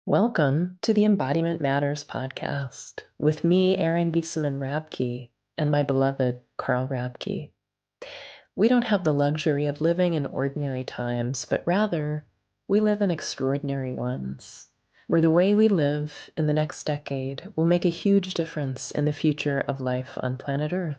Welcome to the Embodiment Matters podcast with me, Erin Rabke, and my beloved Carl Rabke. We don't have the luxury of living in ordinary times, but rather we live in extraordinary ones, where the way we live in the next decade will make a huge difference in the future of life on planet Earth.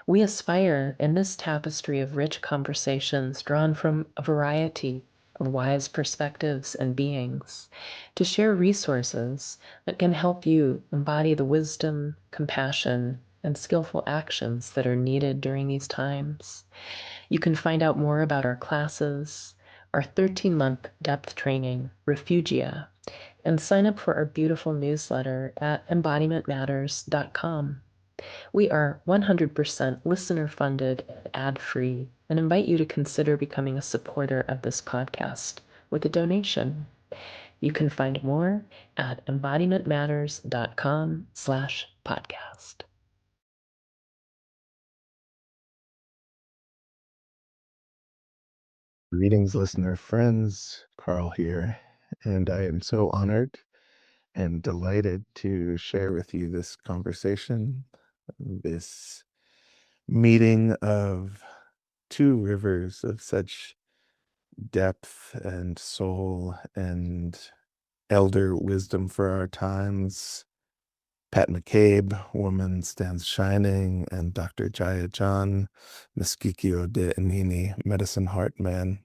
We aspire in this tapestry of rich conversations drawn from a variety of wise perspectives and beings to share resources that can help you embody the wisdom, compassion, and skillful actions that are needed during these times. You can find out more about our classes, our 13-month depth training, Refugia, and sign up for our beautiful newsletter at embodimentmatters.com. We are 100% listener funded and ad free and invite you to consider becoming a supporter of this podcast with a donation. You can find more at embodimentmatters.com/podcast. Greetings, listener friends. Carl here, and I am so honored and delighted to share with you this conversation, this meeting of two rivers of such depth and soul and elder wisdom for our times. Pat McCabe, Woman Stands Shining, and Dr. Jaiya John, Meskikio de Inini, Medicine Heart Man.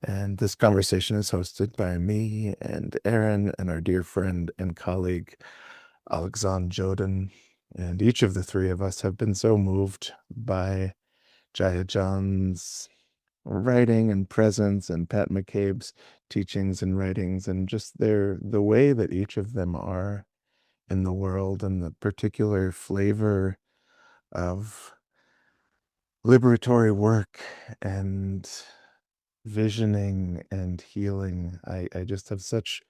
And this conversation is hosted by me and Erin and our dear friend and colleague, Alexandre Jordan. And each of the three of us have been so moved by Jaiya John's writing and presence and Pat McCabe's teachings and writings and just the way that each of them are in the world and the particular flavor of liberatory work and visioning and healing. I just have such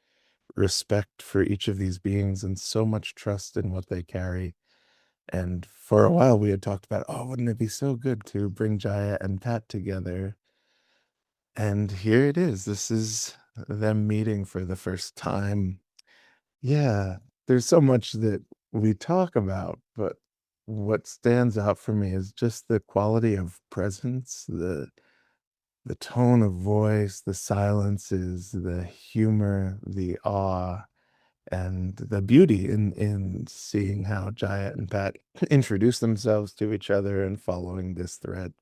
respect for each of these beings and so much trust in what they carry. And for a while we had talked about, oh, wouldn't it be so good to bring Jaiya and Pat together? And here it is. This is them meeting for the first time. Yeah, there's so much that we talk about, but what stands out for me is just the quality of presence, the tone of voice, the silences, the humor, the awe, and the beauty in seeing how Jaiya and Pat introduce themselves to each other and following this thread.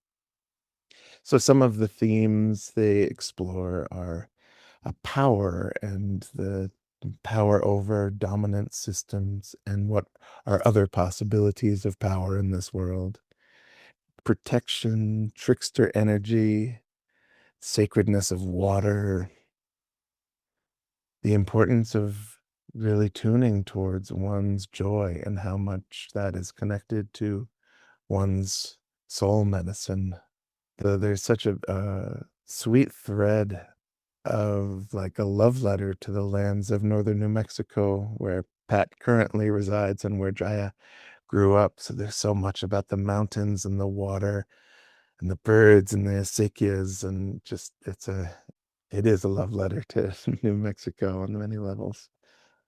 So some of the themes they explore are power and the power over dominant systems and what are other possibilities of power in this world. Protection, trickster energy, sacredness of water, the importance of really tuning towards one's joy and how much that is connected to one's soul medicine. There's such a sweet thread of like a love letter to the lands of northern New Mexico, where Pat currently resides and where Jaiya grew up. So there's so much about the mountains and the water and the birds and the acequias, and just it is a love letter to New Mexico on many levels.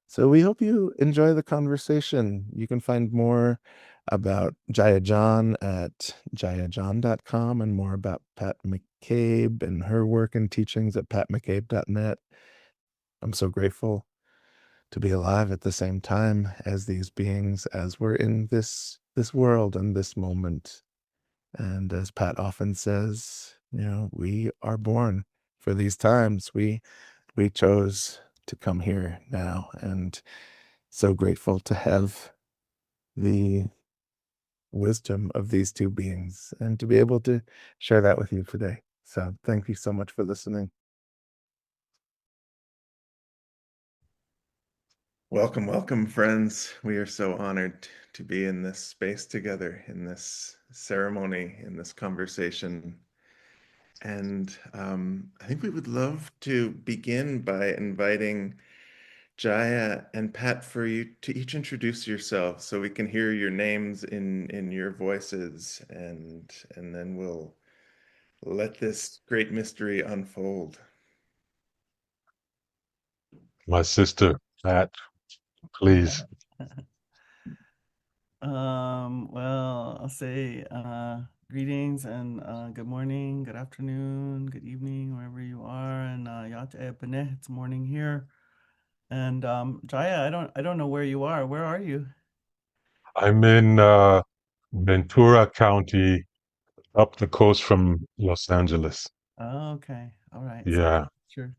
So we hope you enjoy the conversation. You can find more about Jaiya John at jaiyajohn.com and more about Pat McCabe and her work and teachings at patmccabe.net. I'm so grateful to be alive at the same time as these beings, as we're in this world and this moment. And as Pat often says, we are born for these times. We chose to come here now, and so grateful to have the wisdom of these two beings and to be able to share that with you today. So thank you so much for listening. Welcome, welcome, friends. We are so honored to be in this space together, in this ceremony, in this conversation. And I think we would love to begin by inviting Jaiya and Pat for you to each introduce yourselves so we can hear your names in your voices, and then we'll let this great mystery unfold. My sister, Pat, please. Well, I'll say greetings and good morning, good afternoon, good evening, wherever you are, and Yate Bene, it's morning here. And Jaya, I don't know where you are. Where are you? I'm in Ventura County, up the coast from Los Angeles. Oh, okay. All right. So I can Yeah.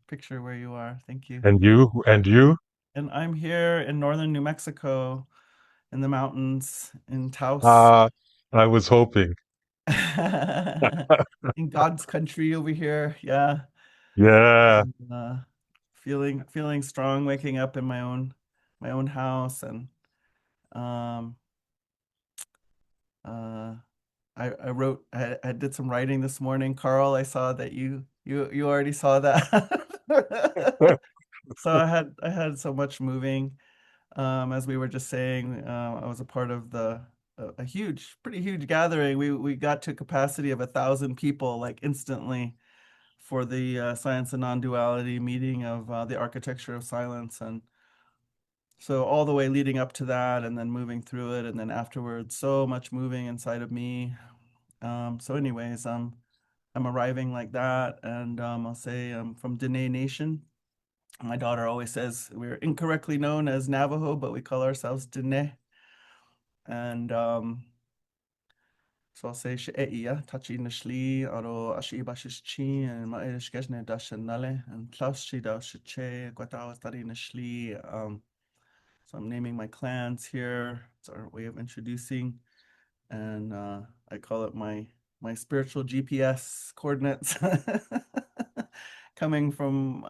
picture where you are. Thank you. And you? And you? And I'm here in northern New Mexico in the mountains in Taos. Uh, I was hoping. In God's country over here. Yeah. Yeah. And, feeling strong, waking up in my own house, and um, uh, I wrote I did some writing this morning. Carl, I saw that you already saw that. So I had so much moving. As we were just saying, I was a part of a huge, pretty huge gathering. We got to a capacity of 1,000 people like instantly for the Science and Non-Duality meeting of the Architecture of Silence. And so all the way leading up to that and then moving through it and then afterwards, so much moving inside of me. So anyways, I'm arriving like that, and I'll say I'm from Dene Nation. My daughter always says we're incorrectly known as Navajo, but we call ourselves Dene. And so I'll say she'eia, tachi nishli, aro ashi bashish chi, and ma'ish geshne dashanale, and klaus shi da shiche, guatawa tari nishli. So I'm naming my clans here. It's our way of introducing, and I call it my spiritual GPS coordinates, coming from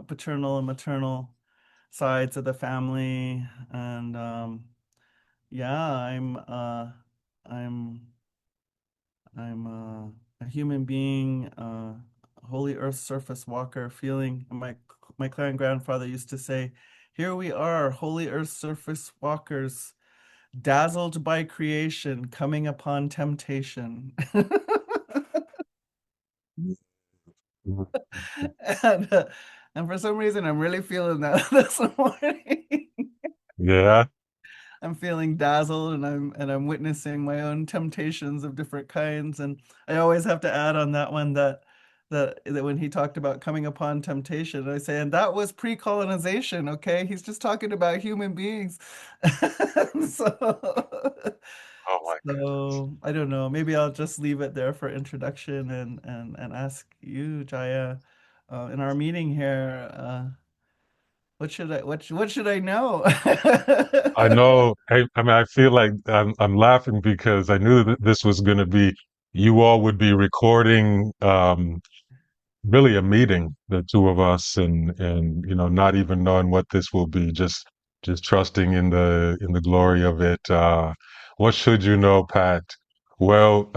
paternal and maternal sides of the family. And yeah, I'm a human being, holy earth surface walker, feeling my clan grandfather used to say, "Here we are, holy earth surface walkers, dazzled by creation, coming upon temptation." and, uh, and for some reason, I'm really feeling that this morning. Yeah. I'm feeling dazzled, and I'm witnessing my own temptations of different kinds. And I always have to add on that one that when he talked about coming upon temptation, I say, and that was pre-colonization, okay? He's just talking about human beings. so Oh my goodness. so I don't know. Maybe I'll just leave it there for introduction, and ask you, Jaya, in our meeting here, what should I know? I know. I mean, I feel like I'm laughing because I knew that this was going to be, you all would be recording, really a meeting, the two of us, and not even knowing what this will be, just trusting in the glory of it. What should you know, Pat? Well,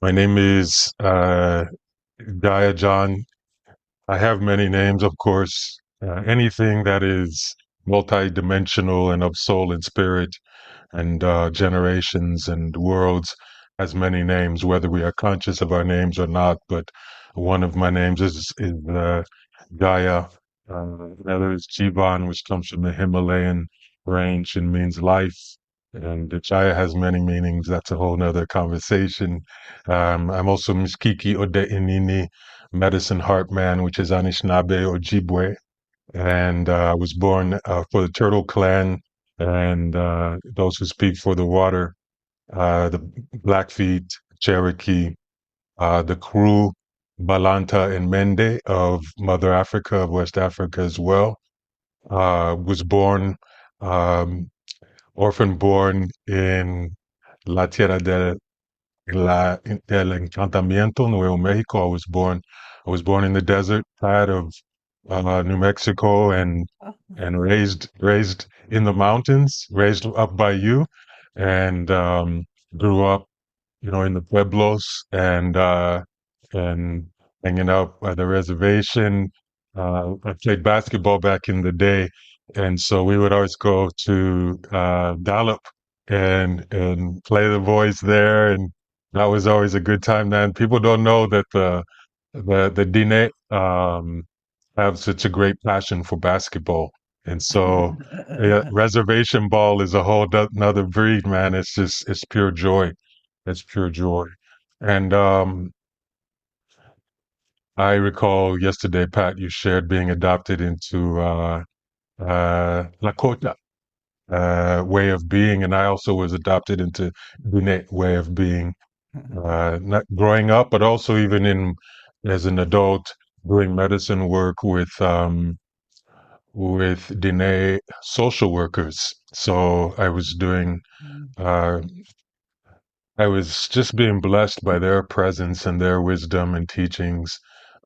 my name is Jaiya John. I have many names, of course. Anything that is multidimensional and of soul and spirit and generations and worlds has many names, whether we are conscious of our names or not. But one of my names is Gaia. Another is Jivan, which comes from the Himalayan range and means life. And the Jaya has many meanings. That's a whole nother conversation. I'm also Mskiki Ode Inini, medicine heart man, which is Anishinaabe or Ojibwe, and I was born for the Turtle Clan and those who speak for the water, the Blackfeet, Cherokee, the Kru, Balanta, and Mende of Mother Africa, of West Africa as well. Was born, um, orphan born in La Tierra del Encantamiento, Nuevo Mexico. I was born in the desert side of New Mexico and raised in the mountains, raised up by you, and grew up, in the pueblos and hanging out by the reservation. I played basketball back in the day, and so we would always go to Gallup and play the boys there, and that was always a good time. Man, people don't know that the Diné have such a great passion for basketball. And so reservation ball is a whole another breed, man. It's pure joy. It's pure joy. And I recall yesterday, Pat, you shared being adopted into Lakota way of being, and I also was adopted into Gune way of being. Not growing up, but also even in as an adult doing medicine work with Diné social workers. So uh, I was just being blessed by their presence and their wisdom and teachings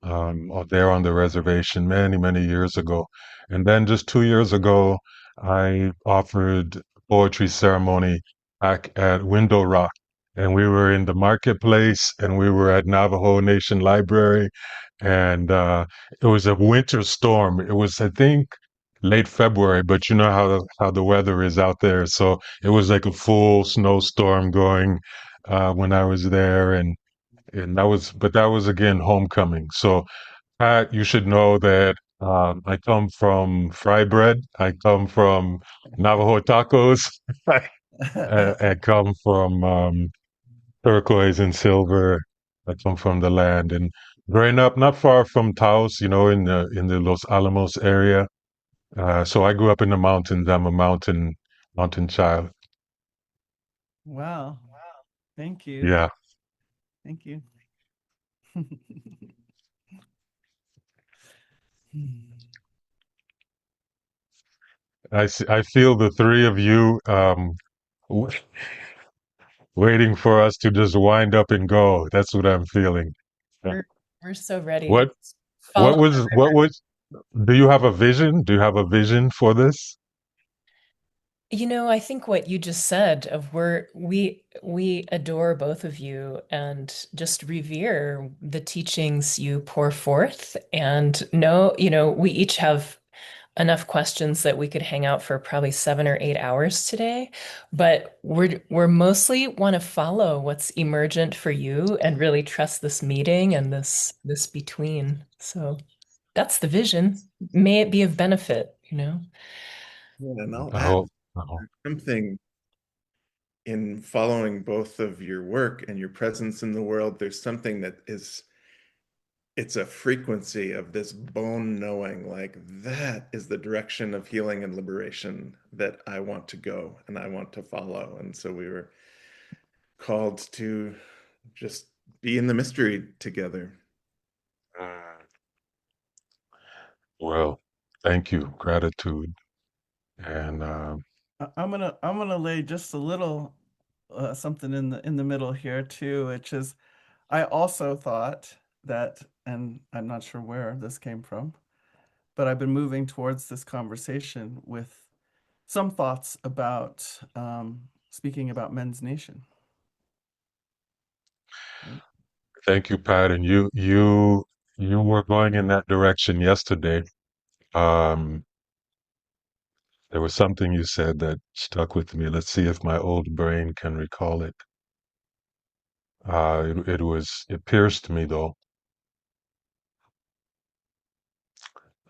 there on the reservation many, many years ago. And then just 2 years ago, I offered a poetry ceremony back at Window Rock. And we were in the marketplace and we were at Navajo Nation Library. And it was a winter storm. It was, I think, late February, but you know how the weather is out there. So it was like a full snowstorm going when I was there, and that was again homecoming. So Pat, you should know that I come from fry bread. I come from Navajo tacos. I come from turquoise and silver. I come from the land, and growing up not far from Taos, in the Los Alamos area. So I grew up in the mountains. I'm a mountain child. Wow. Thank you. Yeah. Thank you. I feel the three of you waiting for us to just wind up and go. That's what I'm feeling. We're so ready. What Follow the what river. was do you have a vision? Do you have a vision for this? I think what you just said of we adore both of you and just revere the teachings you pour forth and know, we each have enough questions that we could hang out for probably 7 or 8 hours today, but we're mostly want to follow what's emergent for you and really trust this meeting and this between. So that's the vision. May it be of benefit. Yeah, and I'll I add hope. I hope. something in following both of your work and your presence in the world. There's something that it's a frequency of this bone knowing, like that is the direction of healing and liberation that I want to go and I want to follow. And so we were called to just be in the mystery together. Well, thank you. Gratitude. And I'm gonna lay just a little something in the middle here too, which is I also thought that, and I'm not sure where this came from, but I've been moving towards this conversation with some thoughts about speaking about men's nation. Right? thank you, Pat. And you were going in that direction yesterday. Um, there was something you said that stuck with me. Let's see if my old brain can recall it. It pierced me though.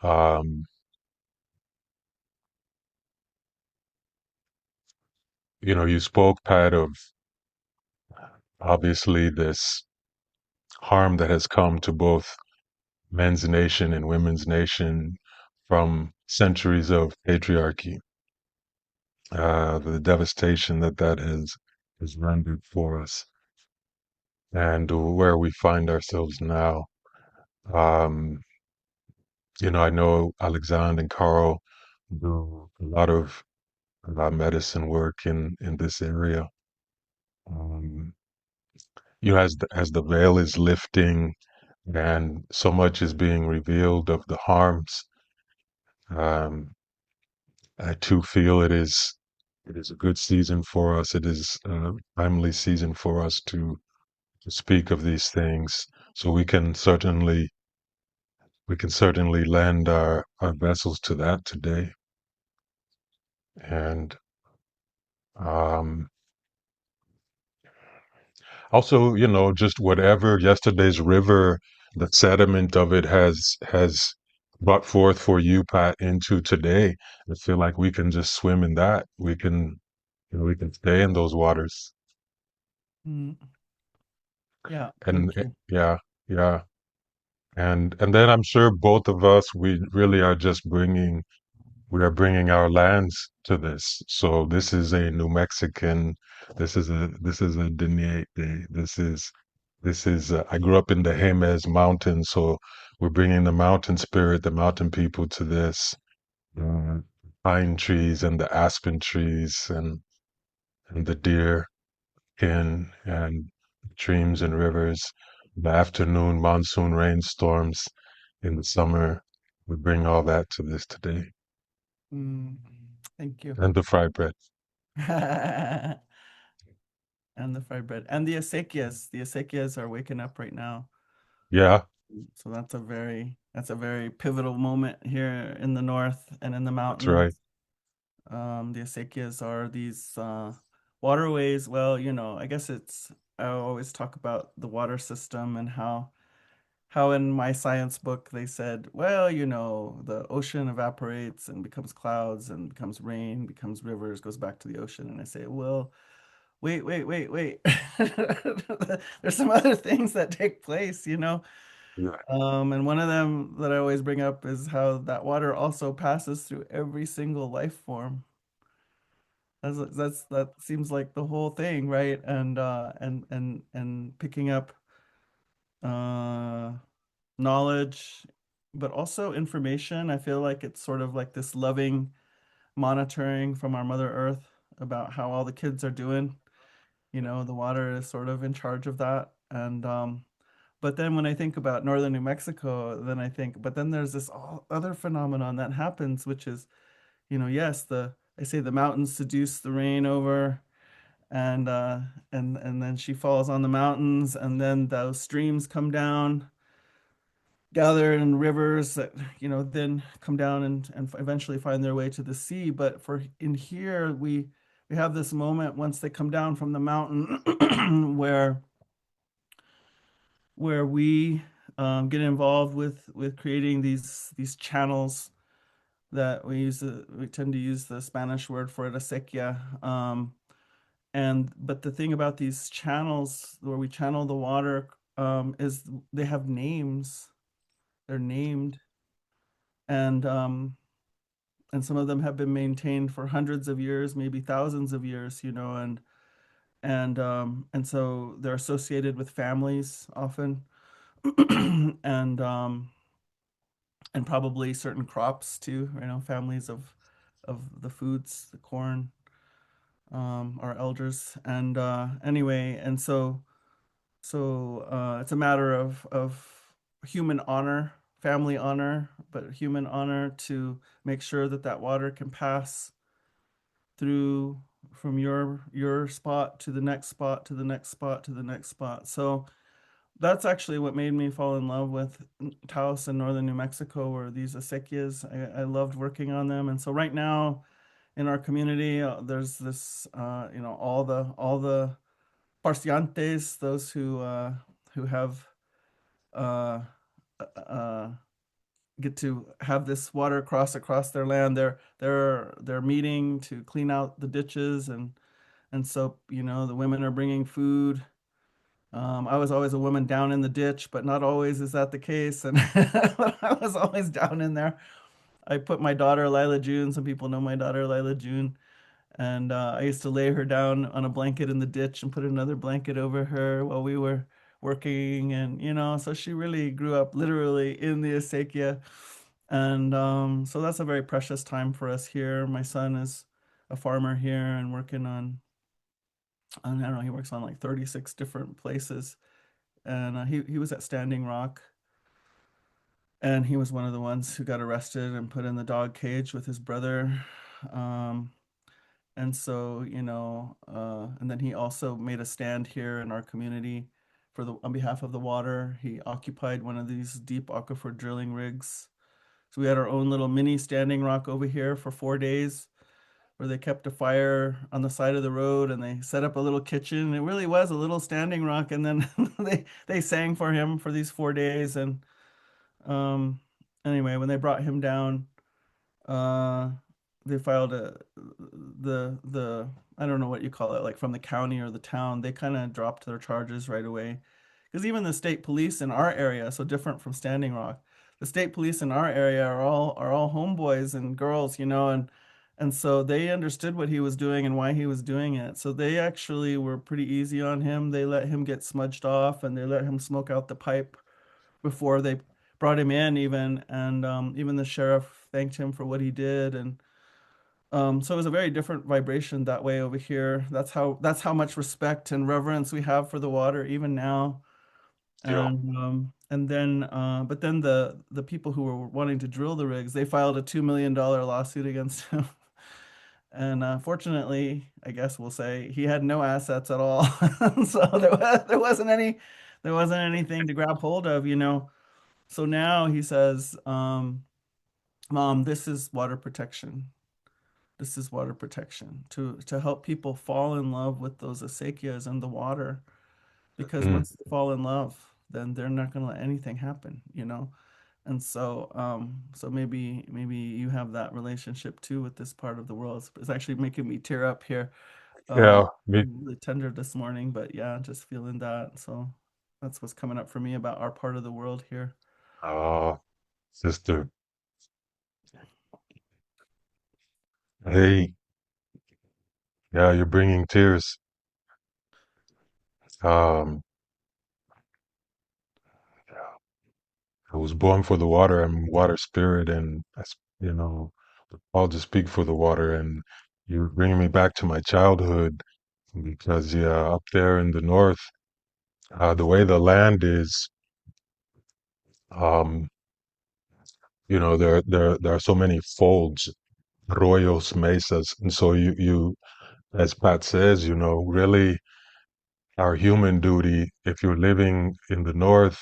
Um, you spoke, Pat, of obviously this harm that has come to both men's nation and women's nation from centuries of patriarchy, the devastation that has rendered for us, and where we find ourselves now. Um, I know Alexandre and Carl do a lot of medicine work in this area. Um, as the veil is lifting and so much is being revealed of the harms, um, I too feel it is a good season for us. It is a timely season for us to speak of these things, so we can certainly lend our vessels to that today. And um, also, just whatever yesterday's river, the sediment of it has brought forth for you, Pat, into today. I feel like we can just swim in that. We can stay in those waters. Mm. Yeah, And thank you. yeah, yeah. And then I'm sure both of us, we really are just we are bringing our lands to this. So this is a New Mexican, this is a Dene, this is I grew up in the Jemez Mountains, so we're bringing the mountain spirit, the mountain people to this. Uh, Pine trees and the aspen trees and the deer and streams and rivers, the afternoon monsoon rainstorms in the summer. We bring all that to this today. Mm, thank you. And the fried bread. And the fried bread and the acequias. The acequias are waking up right now. Yeah, So that's a very pivotal moment here in the north and in the that's right. mountains. The acequias are these waterways. Well, I guess I always talk about the water system and how in my science book they said, well, the ocean evaporates and becomes clouds and becomes rain, becomes rivers, goes back to the ocean. And I say, well, wait. There's some other things that take place. Yeah. And one of them that I always bring up is how that water also passes through every single life form. That seems like the whole thing, right? And picking up uh knowledge, but also information. I feel like it's sort of like this loving monitoring from our Mother Earth about how all the kids are doing. The water is sort of in charge of that. And but then when I think about northern New Mexico, then I think, but then there's this other phenomenon that happens, which is, yes, I say the mountains seduce the rain over, and then she falls on the mountains, and then those streams come down, gather in rivers that then come down and eventually find their way to the sea. But for in here, we have this moment once they come down from the mountain where we get involved with creating these channels that we tend to use the Spanish word for it, acequia. And but the thing about these channels where we channel the water is they have names. They're named, and and some of them have been maintained for hundreds of years, maybe thousands of years, and so they're associated with families often, and and probably certain crops too, families of the foods, the corn, our elders, and anyway, and so it's a matter of human honor, family honor, but human honor to make sure that that water can pass through from your spot to the next spot to the next spot to the next spot. So that's actually what made me fall in love with Taos in northern New Mexico, or these acequias. I loved working on them, and so right now in our community, there's this, all the parciantes, those who have uh, uh, get to have this water cross across their land. They're meeting to clean out the ditches, and so the women are bringing food. I was always a woman down in the ditch, but not always is that the case. And I was always down in there. I put my daughter Lila June. Some people know my daughter Lila June, and I used to lay her down on a blanket in the ditch and put another blanket over her while we were working. And so she really grew up literally in the acequia, and so that's a very precious time for us here. My son is a farmer here and working on, I don't know, he works on like 36 different places, and he was at Standing Rock, and he was one of the ones who got arrested and put in the dog cage with his brother. Um, and so, and then he also made a stand here in our community on behalf of the water. He occupied one of these deep aquifer drilling rigs. So we had our own little mini Standing Rock over here for 4 days, where they kept a fire on the side of the road and they set up a little kitchen. It really was a little Standing Rock, and then they sang for him for these 4 days, um anyway, when they brought him down, uh, they filed the I don't know what you call it, like from the county or the town. They kind of dropped their charges right away, because even the state police in our area, so different from Standing Rock, the state police in our area are all homeboys and girls, and so they understood what he was doing and why he was doing it. So they actually were pretty easy on him. They let him get smudged off, and they let him smoke out the pipe before they brought him in even. And even the sheriff thanked him for what he did. And so it was a very different vibration that way over here. That's how much respect and reverence we have for the water even now. Yeah. And then but then the people who were wanting to drill the rigs, they filed a $2 million lawsuit against him. And fortunately, I guess we'll say, he had no assets at all. So there wasn't anything to grab hold of. So now he says, Mom, this is water protection. This is water protection to help people fall in love with those acequias and the water. Because Mm. once they fall in love, then they're not going to let anything happen. And so maybe you have that relationship too with this part of the world. It's actually making me tear up here. Yeah, me. I'm really tender this morning, but yeah, just feeling that. So that's what's coming up for me about our part of the world here. Oh, sister. Hey, yeah, you're bringing tears. Um, I was born for the water. I'm water spirit, and you know, I'll just speak for the water. And you're bringing me back to my childhood because, yeah, up there in the north, the way the land is, um, there are so many folds, arroyos, mesas, and so as Pat says, really our human duty, if you're living in the north,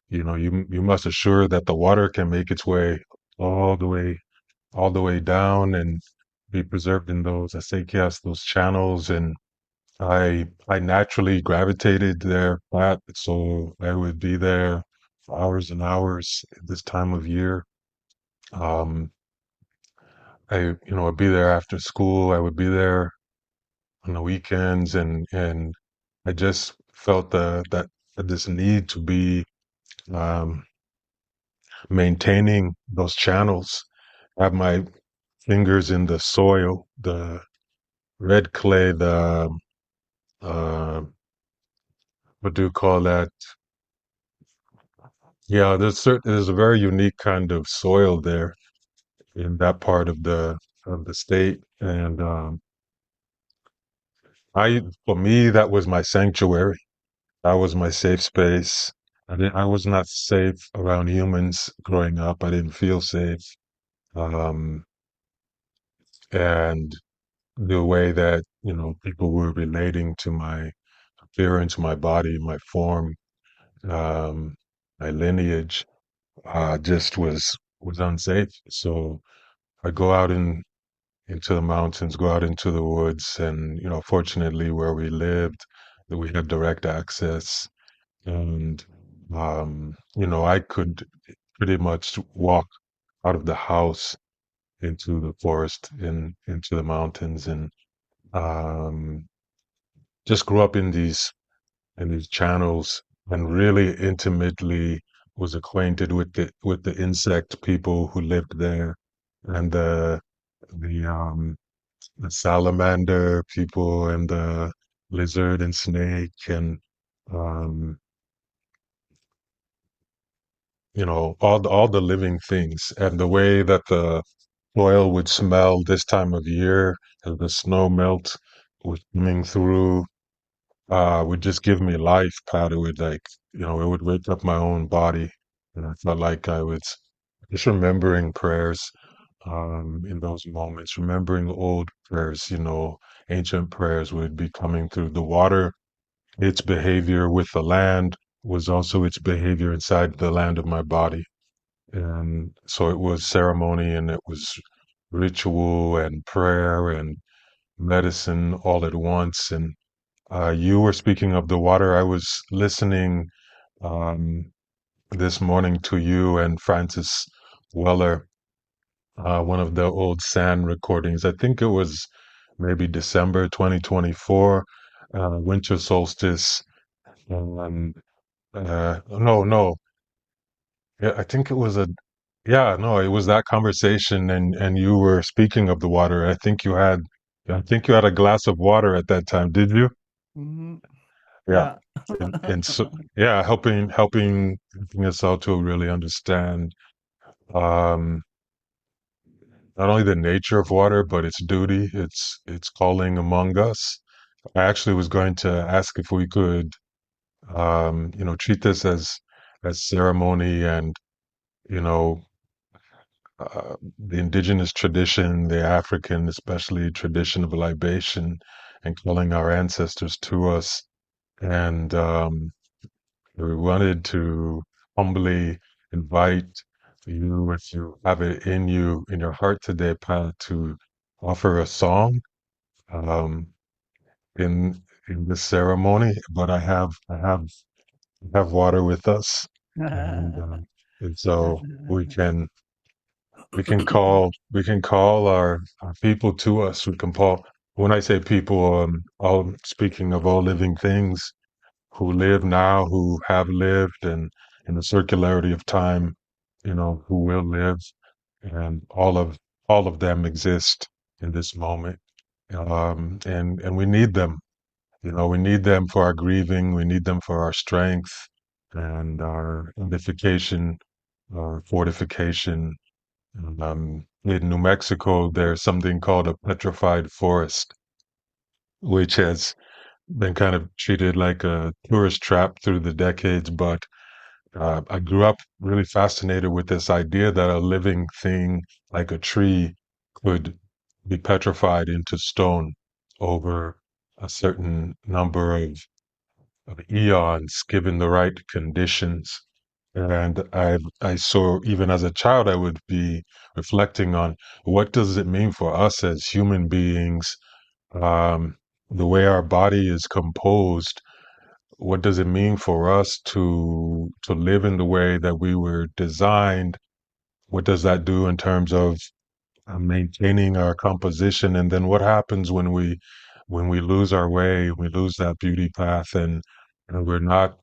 you must assure that the water can make its way all the way all the way down and be preserved in those acequias, those channels. And I naturally gravitated there, Pat, so I would be there for hours and hours at this time of year. Um, I'd be there after school. I would be there on the weekends, and I just felt that this need to be um, maintaining those channels, have my fingers in the soil, the red clay, the uh, what do you call that? Yeah, there's a very unique kind of soil there in that part of the state, and for me, that was my sanctuary. That was my safe space. I was not safe around humans growing up. I didn't feel safe. Um, and the way that, people were relating to my appearance, my body, my form, um, my lineage, just was unsafe. So I go out into the mountains, go out into the woods, and fortunately, where we lived, that we had direct access, and I could pretty much walk out of the house into the forest and into the mountains, and um, just grew up in these channels, and really intimately was acquainted with the insect people who lived there, and the salamander people, and the lizard and snake, and um, all the living things, and the way that the soil would smell this time of year as the snow melt was coming through, would just give me life, Pat. It would, like, it would wake up my own body, and I felt like I was just remembering prayers in those moments, remembering old prayers, ancient prayers would be coming through the water. Its behavior with the land was also its behavior inside the land of my body. And so it was ceremony, and it was ritual and prayer and medicine all at once. And you were speaking of the water. I was listening um, this morning to you and Francis Weller, one of the old sand recordings. I think it was maybe December 2024, winter solstice. And no, yeah, I think it was yeah, no, it was that conversation, and you were speaking of the water. I think you had a glass of water at that time, did you? Hmm. Yeah, Yeah. and so yeah, helping us out to really understand um not only the nature of water, but its duty, its calling among us. I actually was going to ask if we could, treat this as ceremony and, you know, the indigenous tradition, the African, especially tradition of libation, and calling our ancestors to us. And we wanted to humbly invite you, if you have it in you, in your heart today, Pat, to offer a song um, in in this ceremony. But I have water with us, and so we can call our people to us. We can call when I say people, all speaking of all living things who live now, who have lived, and in the circularity of time, who will live, and all of them exist in this moment. And we need them. We need them for our grieving. We need them for our strength and our edification, our fortification. In New Mexico, there's something called a petrified forest, which has been kind of treated like a tourist trap through the decades. But I grew up really fascinated with this idea that a living thing like a tree could be petrified into stone over a certain number of eons, given the right conditions. And I saw, even as a child, I would be reflecting on what does it mean for us as human beings, um, the way our body is composed. What does it mean for us to live in the way that we were designed? What does that do in terms of maintaining our composition? And then what happens when we lose our way, we lose that beauty path, and we're not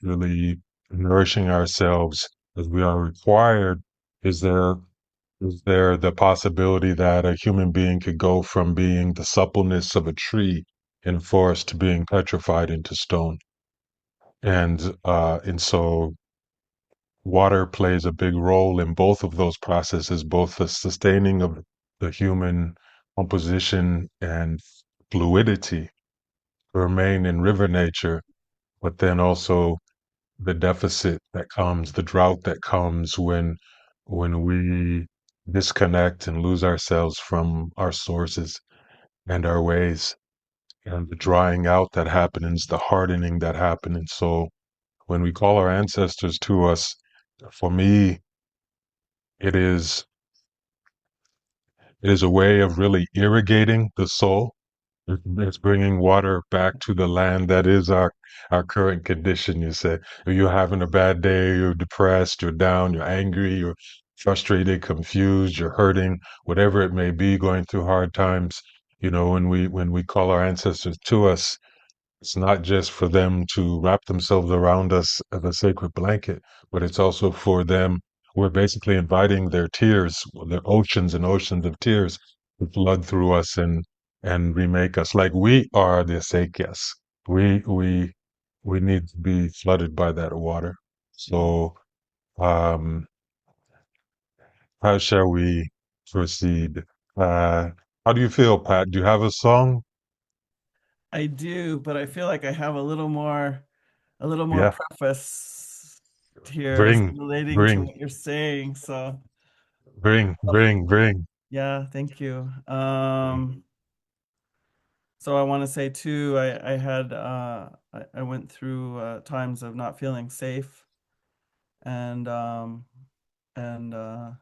really nourishing ourselves as we are required? Is there the possibility that a human being could go from being the suppleness of a tree in a forest to being petrified into stone? And so water plays a big role in both of those processes, both the sustaining of the human composition and fluidity to remain in river nature, but then also the deficit that comes, the drought that comes when we disconnect and lose ourselves from our sources and our ways, and the drying out that happens, the hardening that happens. So when we call our ancestors to us, for me, it is it is a way of really irrigating the soul. It's bringing water back to the land that is our current condition. You say, if you're having a bad day, you're depressed, you're down, you're angry, you're frustrated, confused, you're hurting, whatever it may be, going through hard times. When we call our ancestors to us, it's not just for them to wrap themselves around us as a sacred blanket, but it's also for them. We're basically inviting their tears, their oceans and oceans of tears, to flood through us and remake us like we are the acequias. We need to be flooded by that water. So, um, how shall we proceed? Uh, how do you feel, Pat? Do you have a song? I do, but I feel like I have a little more Yeah, preface here bring, relating to bring. what you're saying. So, Bring, bring, bring. yeah, thank you. So I want to say too, I went through times of not feeling safe, and and I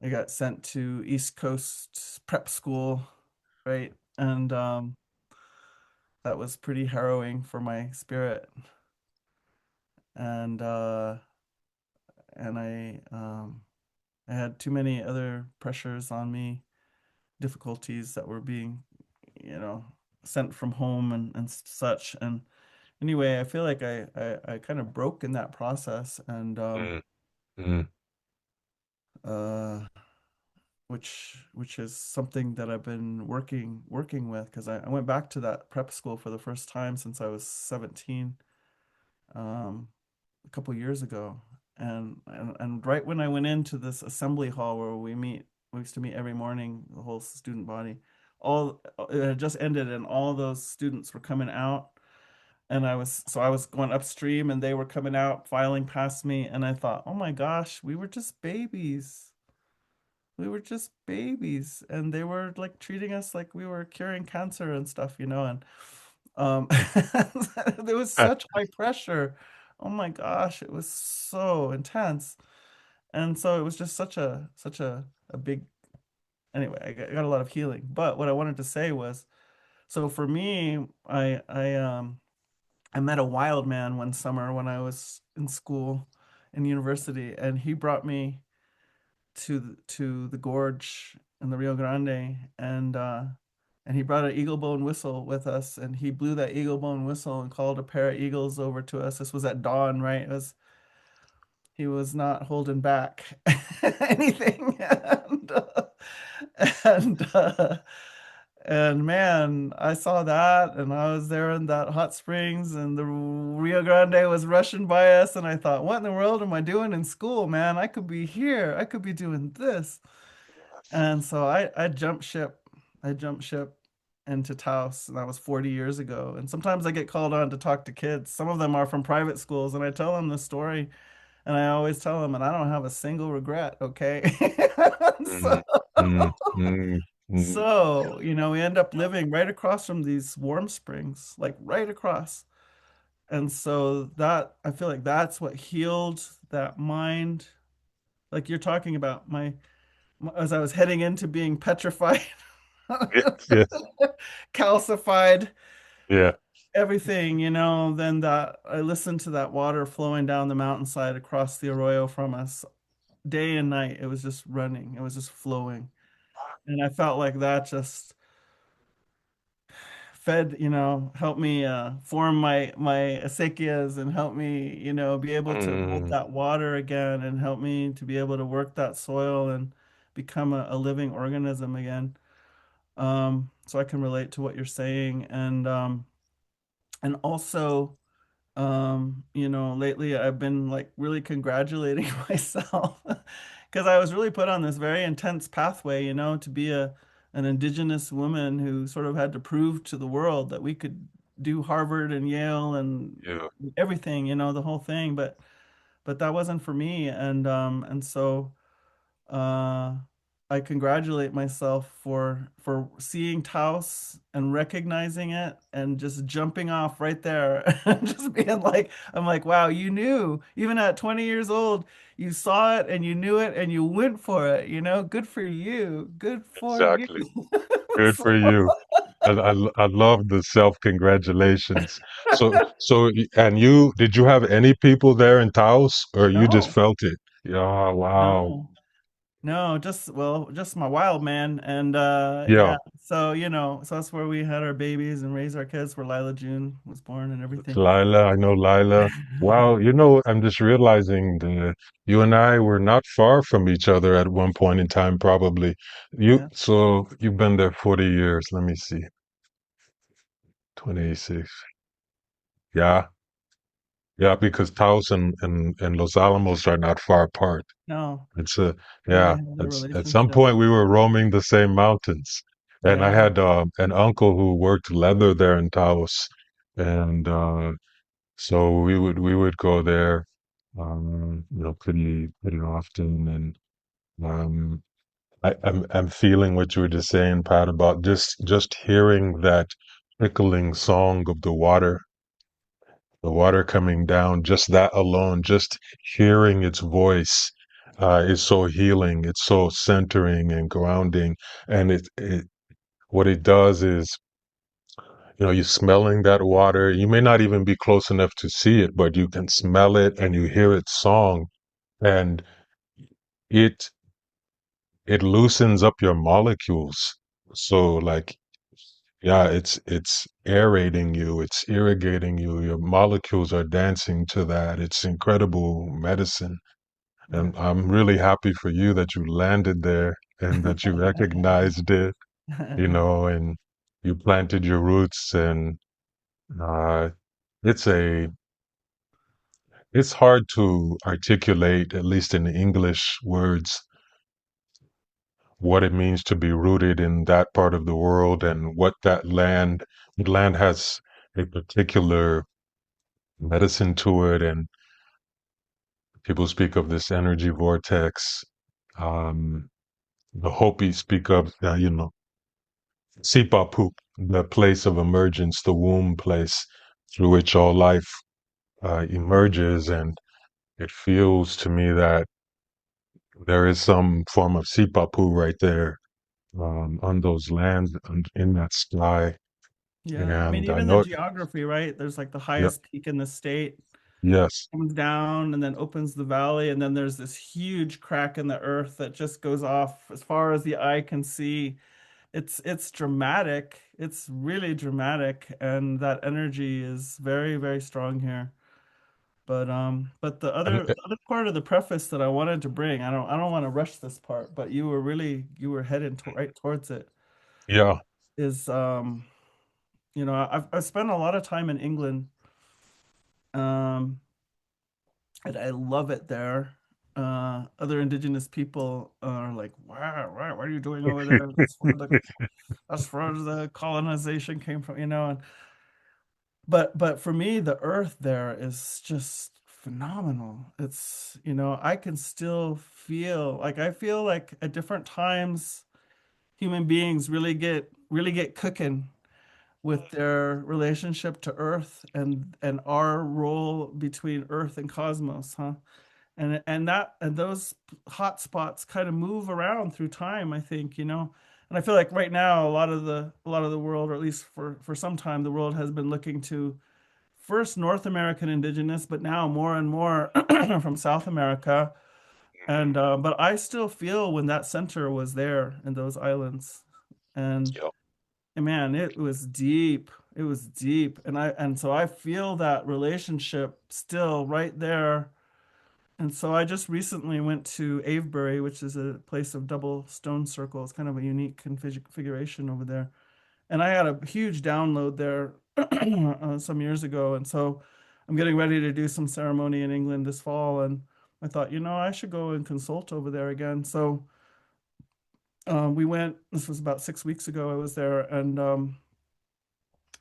got sent to East Coast prep school, right? And that was pretty harrowing for my spirit. And and I had too many other pressures on me, difficulties that were being, you know, sent from home and such. And anyway, I feel like I kind of broke in that process, and mm, mm, uh, which is something that I've been working with, because I went back to that prep school for the first time since I was 17, um, a couple years ago. And right when I went into this assembly hall where we used to meet every morning, the whole student body, all it had just ended, and all those students were coming out, and I was going upstream, and they were coming out, filing past me, and I thought, oh my gosh, we were just babies. We were just babies, and they were like treating us like we were curing cancer and stuff, and um there was such high pressure. Oh my gosh, it was so intense. And so it was just such a big, anyway, I got a lot of healing. But what I wanted to say was, so for me, I met a wild man one summer when I was in school, in university, and he brought me to the gorge in the Rio Grande, and he brought an eagle bone whistle with us, and he blew that eagle bone whistle and called a pair of eagles over to us. This was at dawn, right? He was not holding back anything, and uh, and man, I saw that, and I was there in that hot springs, and the Rio Grande was rushing by us, and I thought, what in the world am I doing in school, man? I could be here. I could be doing this. And so I jumped ship. I jumped ship into Taos, and that was 40 years ago. And sometimes I get called on to talk to kids. Some of them are from private schools, and I tell them this story, and I always tell them, and I don't have a single regret, okay? So, mm, mm, mm, mm. we end up living right across from these warm springs, like right across. And so that I feel like that's what healed that mind. Like you're talking about as I was heading into being petrified, Yes, yes, calcified, yeah. everything, then that I listened to that water flowing down the mountainside across the arroyo from us day and night. It was just running, it was just flowing. And I felt like that just fed, helped me form my acequias, and help me, be able to hold Mm, that water again, and help me to be able to work that soil and become a living organism again. So I can relate to what you're saying. And also, lately I've been like really congratulating myself, because I was really put on this very intense pathway, to be an indigenous woman who sort of had to prove to the world that we could do Harvard and Yale and yeah. everything, the whole thing. But that wasn't for me. And so uh, I congratulate myself for seeing Taos and recognizing it, and just jumping off right there, and just being like, I'm like, wow, you knew, even at 20 years old, you saw it and you knew it and you went for it, good for you, good for you. Exactly. Good So, for you. I love the self-congratulations. And did you have any people there in Taos, or you just no, felt it? Yeah, wow. no. No, just my wild man. And Yeah, yeah, so that's where we had our babies and raised our kids, where Lila June was born and everything. Lila, I know Lila. Wow, I'm just realizing that you and I were not far from each other at one point in time, probably. Yeah. So you've been there 40 years. Let me see. 26. Yeah, yeah, because Taos and Los Alamos are not far apart. No, It's no, they yeah. have their At some relationship. point we were roaming the same mountains, and I Yeah. had an uncle who worked leather there in Taos, and so we would go there, pretty often, and um, I'm feeling what you were just saying, Pat, about just hearing that trickling song of the water coming down, just that alone, just hearing its voice, is so healing. It's so centering and grounding. And what it does is, you smelling that water. You may not even be close enough to see it, but you can smell it and you hear its song. and it it loosens up your molecules. So like, yeah, it's aerating you, it's irrigating you. Your molecules are dancing to that. It's incredible medicine. Yeah. And I'm really happy for you that you landed there and that you recognized it, and you planted your roots. And uh, it's a it's hard to articulate, at least in English words, what it means to be rooted in that part of the world and what that land has a particular medicine to it. And people speak of this energy vortex. Um, the Hopi speak of, Sipapu, the place of emergence, the womb place through which all life emerges. And it feels to me that there is some form of Sipapu right there, on those lands and in that sky. Yeah. I mean, And I even the know, geography, right? There's like the yeah, highest peak in the state yes, comes down and then opens the valley, and then there's this huge crack in the earth that just goes off as far as the eye can see. It's dramatic. It's really dramatic, and that energy is very, very strong here. But the and other part of the preface that I wanted to bring, I don't want to rush this part, but you were headed to, right towards it, yeah, is I've spent a lot of time in England, um and I love it there. Other indigenous people are like, wow, right, what are you doing over there? That's where the colonization came from, and but for me, the earth there is just phenomenal. It's, I can still feel like I feel like at different times human beings really get cooking with their relationship to earth and our role between earth and cosmos, huh? And those hot spots kind of move around through time, I think, and I feel like right now a lot of the world, or at least for some time, the world has been looking to first North American indigenous, but now more and more from South America. But I still feel when that center was there in those islands, and yeah, man, it was deep. It was deep, and so I feel that relationship still right there. And so I just recently went to Avebury, which is a place of double stone circles, kind of a unique configuration over there. And I had a huge download there some years ago. And so I'm getting ready to do some ceremony in England this fall. And I thought, I should go and consult over there again. So we went, this was about 6 weeks ago, I was there, and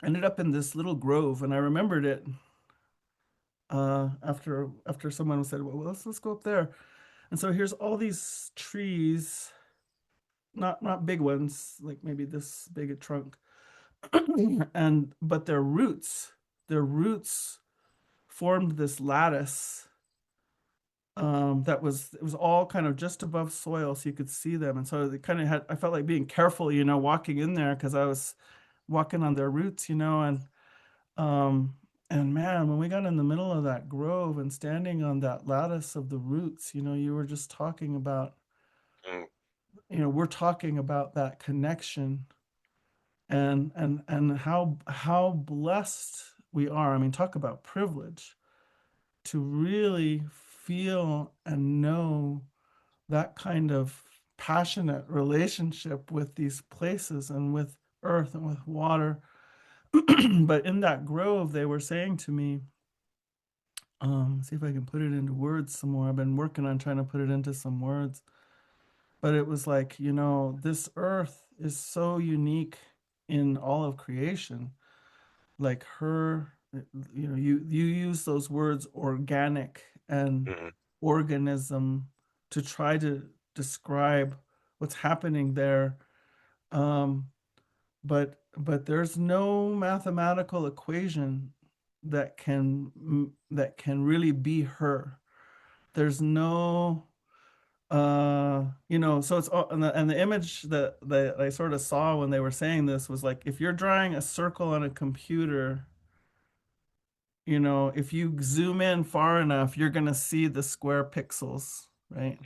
ended up in this little grove. And I remembered it after someone said, well, let's go up there. And so here's all these trees, not big ones, like maybe this big a trunk, and but their roots formed this lattice, that was it was all kind of just above soil, so you could see them. And so they kind of had I felt like being careful, walking in there because I was walking on their roots, um and man, when we got in the middle of that grove and standing on that lattice of the roots, you were just talking about, mm, we're talking about that connection, and how blessed we are. I mean, talk about privilege to really feel and know that kind of passionate relationship with these places and with earth and with water. But in that grove, they were saying to me, see if I can put it into words some more. I've been working on trying to put it into some words. But it was like, this earth is so unique in all of creation. Like you use those words organic and mm, organism to try to describe what's happening there. Um, but there's no mathematical equation that can really be her. There's no so it's all, and the image that I sort of saw when they were saying this was like, if you're drawing a circle on a computer, you know, if you zoom in far enough, you're going to see the square pixels, right?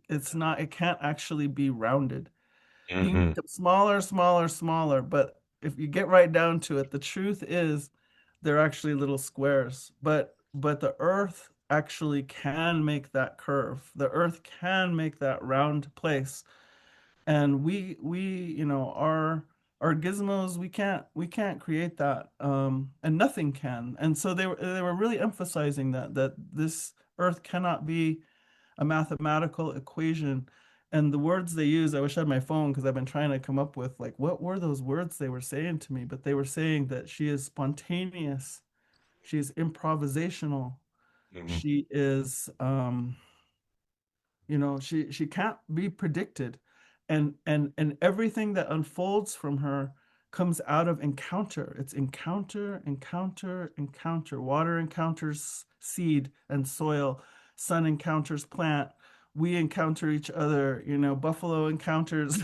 It's not, it can't actually be rounded. You can Mm-hmm. make them smaller, smaller, smaller, but if you get right down to it, the truth is they're actually little squares. But the earth actually can make that curve. The earth can make that round place. And we, you know, our gizmos, we can't create that. And nothing can. And so they were really emphasizing that this earth cannot be a mathematical equation. And the words they use, I wish I had my phone because I've been trying to come up with like what were those words they were saying to me, but they were saying that she is spontaneous, she is improvisational, Mm-hmm. she is you know, she can't be predicted. And everything that unfolds from her comes out of encounter. It's encounter, encounter, encounter. Water encounters seed and soil. Sun encounters plant. We encounter each other. You know, buffalo encounters,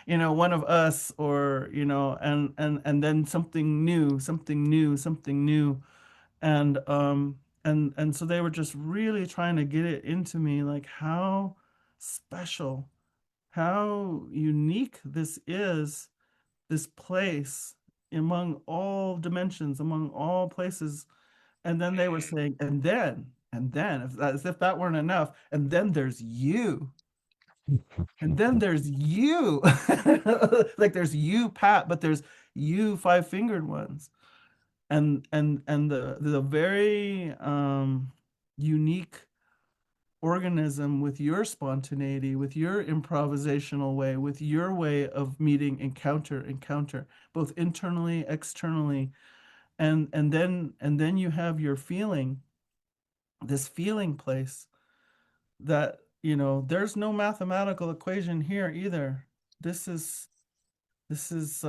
you know, one of us, or you know, and then something new, something new, something new. And so they were just really trying to get it into me, like how special, how unique this is, this place among all dimensions, among all places. And then they were saying, and then, if that, as if that weren't enough, and then there's you. And then there's you. Like there's you, Pat, but there's you five-fingered ones. And the very unique organism with your spontaneity, with your improvisational way, with your way of meeting encounter, both internally, externally, and then you have your feeling, this feeling place that, you know, there's no mathematical equation here either. This is this is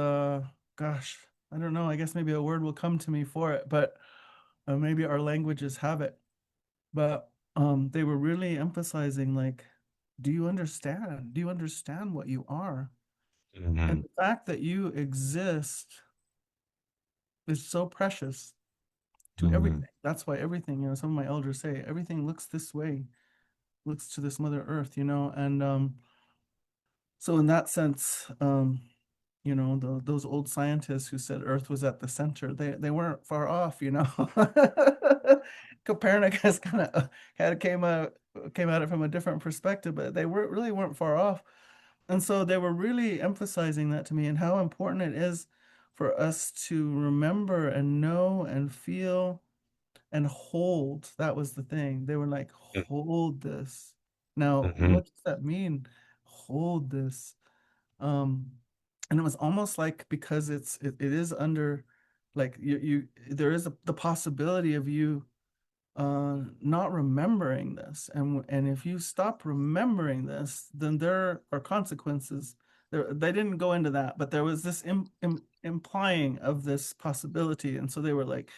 gosh, I don't know, I guess maybe a word will come to me for it, but maybe our languages have it. But they were really emphasizing, like, do you understand? Do you understand what you are? Mm-hmm. And the fact that you exist is so precious to Mm-hmm. everything. That's why everything, you know, some of my elders say, everything looks this way, looks to this Mother Earth, you know. And so in that sense, you know, those old scientists who said Earth was at the center, they weren't far off, you know. Copernicus kind of had came at it from a different perspective, but they weren't far off. And so they were really emphasizing that to me, and how important it is for us to remember and know and feel and hold. That was the thing. They were like, hold this. Now, Mm-hmm. what does that mean? Hold this. Um, and it was almost like, because it is under, like, you there is the possibility of you not remembering this, and if you stop remembering this, then there are consequences. They didn't go into that, but there was this implying of this possibility, and so they were like,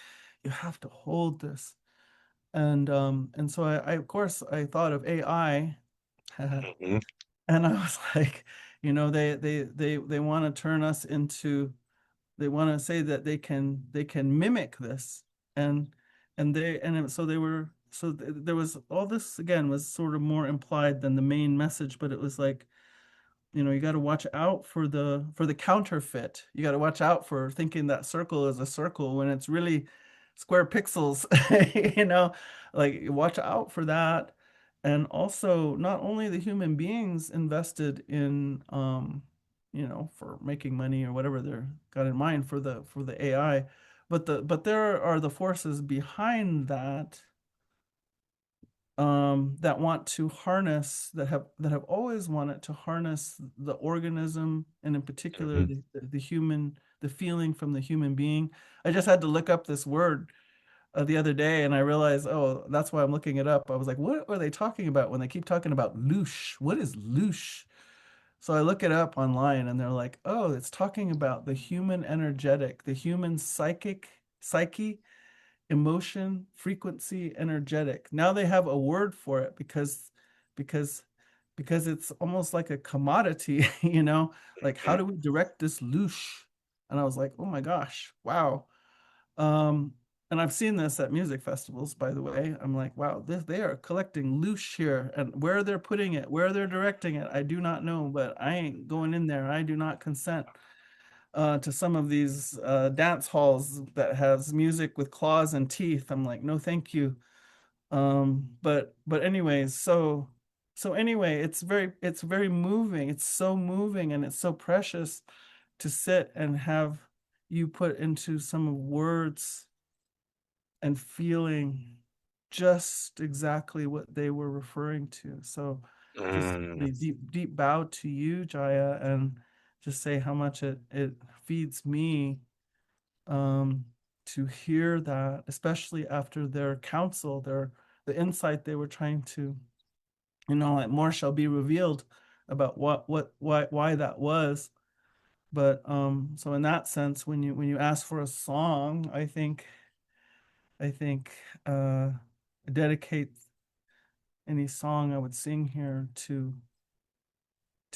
you have to hold this. And so I of course I thought of AI. Mm-hmm. And I was like, you know, they want to turn us into, they want to say that they can mimic this. And so they were, so there was all this, again, was sort of more implied than the main message, but it was like, you know, you got to watch out for the counterfeit. You got to watch out for thinking that circle is a circle when it's really square pixels. You know, like, watch out for that. And also, not only the human beings invested in you know, for making money or whatever they're got in mind for the AI, but there are the forces behind that, that want to harness, that have always wanted to harness the organism, and in particular Mm-hmm. the human, the feeling from the human being. I just had to look up this word the other day, and I realized, oh, that's why I'm looking it up. I was like, what are they talking about when they keep talking about loosh? What is loosh? So I look it up online, and they're like, oh, it's talking about the human energetic, the human psyche, emotion, frequency, energetic. Now they have a word for it, because because it's almost like a commodity, you know, like, how do we direct this loosh? And I was like, oh my gosh, wow. Um, and I've seen this at music festivals, by the way. I'm like, wow, they are collecting loose here, and where they're putting it, where they're directing it, I do not know, but I ain't going in there. I do not consent to some of these dance halls that has music with claws and teeth. I'm like, no, thank you. But anyways, so anyway, it's very moving. It's so moving and it's so precious to sit and have you put into some words and feeling just exactly what they were referring to. So just Mm, a deep bow to you, Jaiya, and just say how much it feeds me um, to hear that, especially after their counsel, the insight they were trying to, like more shall be revealed about why that was. But so in that sense, when you ask for a song, I think uh, dedicate any song I would sing here to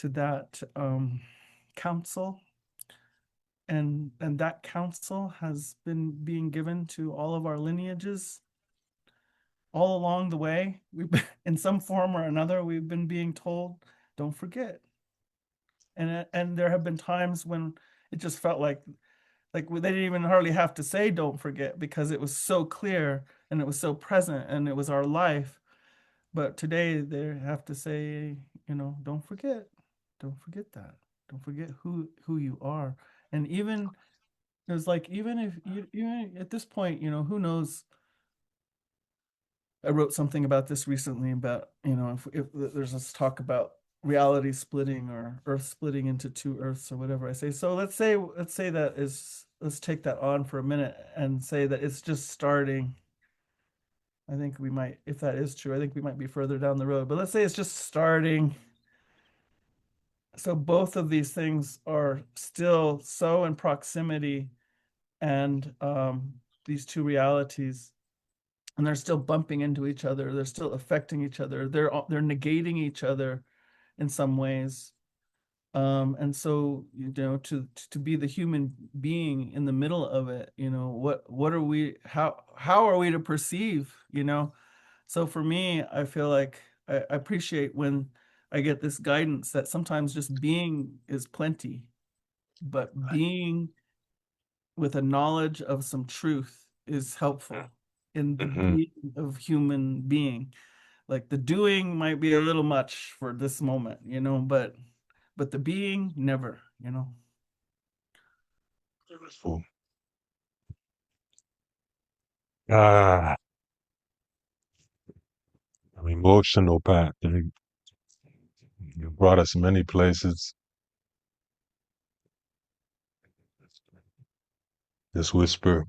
that counsel, and that counsel has been being given to all of our lineages all along the way. We've been, in some form or another, we've been being told, don't forget. And there have been times when it just felt like they didn't even hardly have to say don't forget because it was so clear and it was so present and it was our life. But today they have to say, don't forget. Don't forget that. Don't forget who you are. And even it was like even if you even at this point, who knows. I wrote something about this recently about, if there's this talk about reality splitting or earth splitting into two earths or whatever. I say, so let's say that is, let's take that on for a minute and say that it's just starting. I think we might, if that is true, I think we might be further down the road, but let's say it's just starting. So both of these things are still so in proximity, and these two realities, and they're still bumping into each other. They're still affecting each other. They're negating each other in some ways. And so, to be the human being in the middle of it, what are we, how are we to perceive, So for me, I feel like I appreciate when I get this guidance that sometimes just being is plenty, but being with a knowledge of some truth is helpful in the mhm. being of human being. Like the doing might be a little much for this moment, but the being never. Beautiful. Ah, I'm emotional, Pat. You brought us many places. This whisper,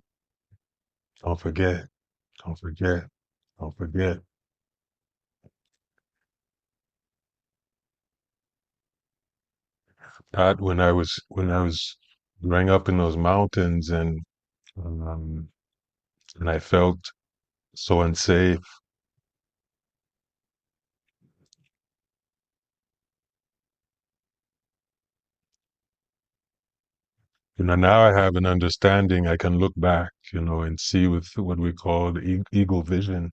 don't forget, don't forget, don't forget. Pat, when I was growing up in those mountains um, and I felt so unsafe. Now I have an understanding. I can look back, and see with what we call the eagle vision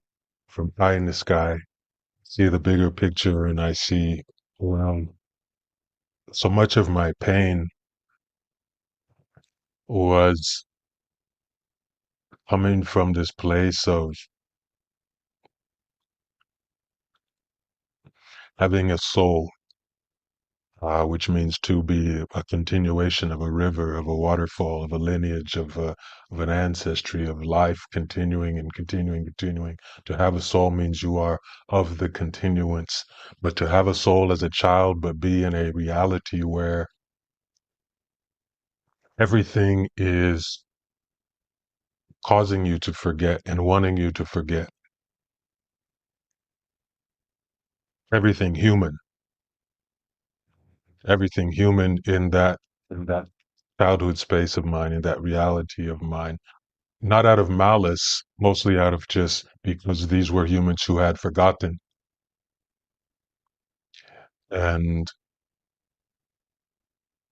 from high in the sky, see the bigger picture, and I see, well, so much of my pain was coming from this place of having a soul, which means to be a continuation of a river, of a waterfall, of a lineage, of an ancestry, of life continuing and continuing, continuing. To have a soul means you are of the continuance, but to have a soul as a child, but be in a reality where everything is causing you to forget and wanting you to forget everything human, everything human in that childhood space of mine, in that reality of mine, not out of malice, mostly out of just because these were humans who had forgotten. And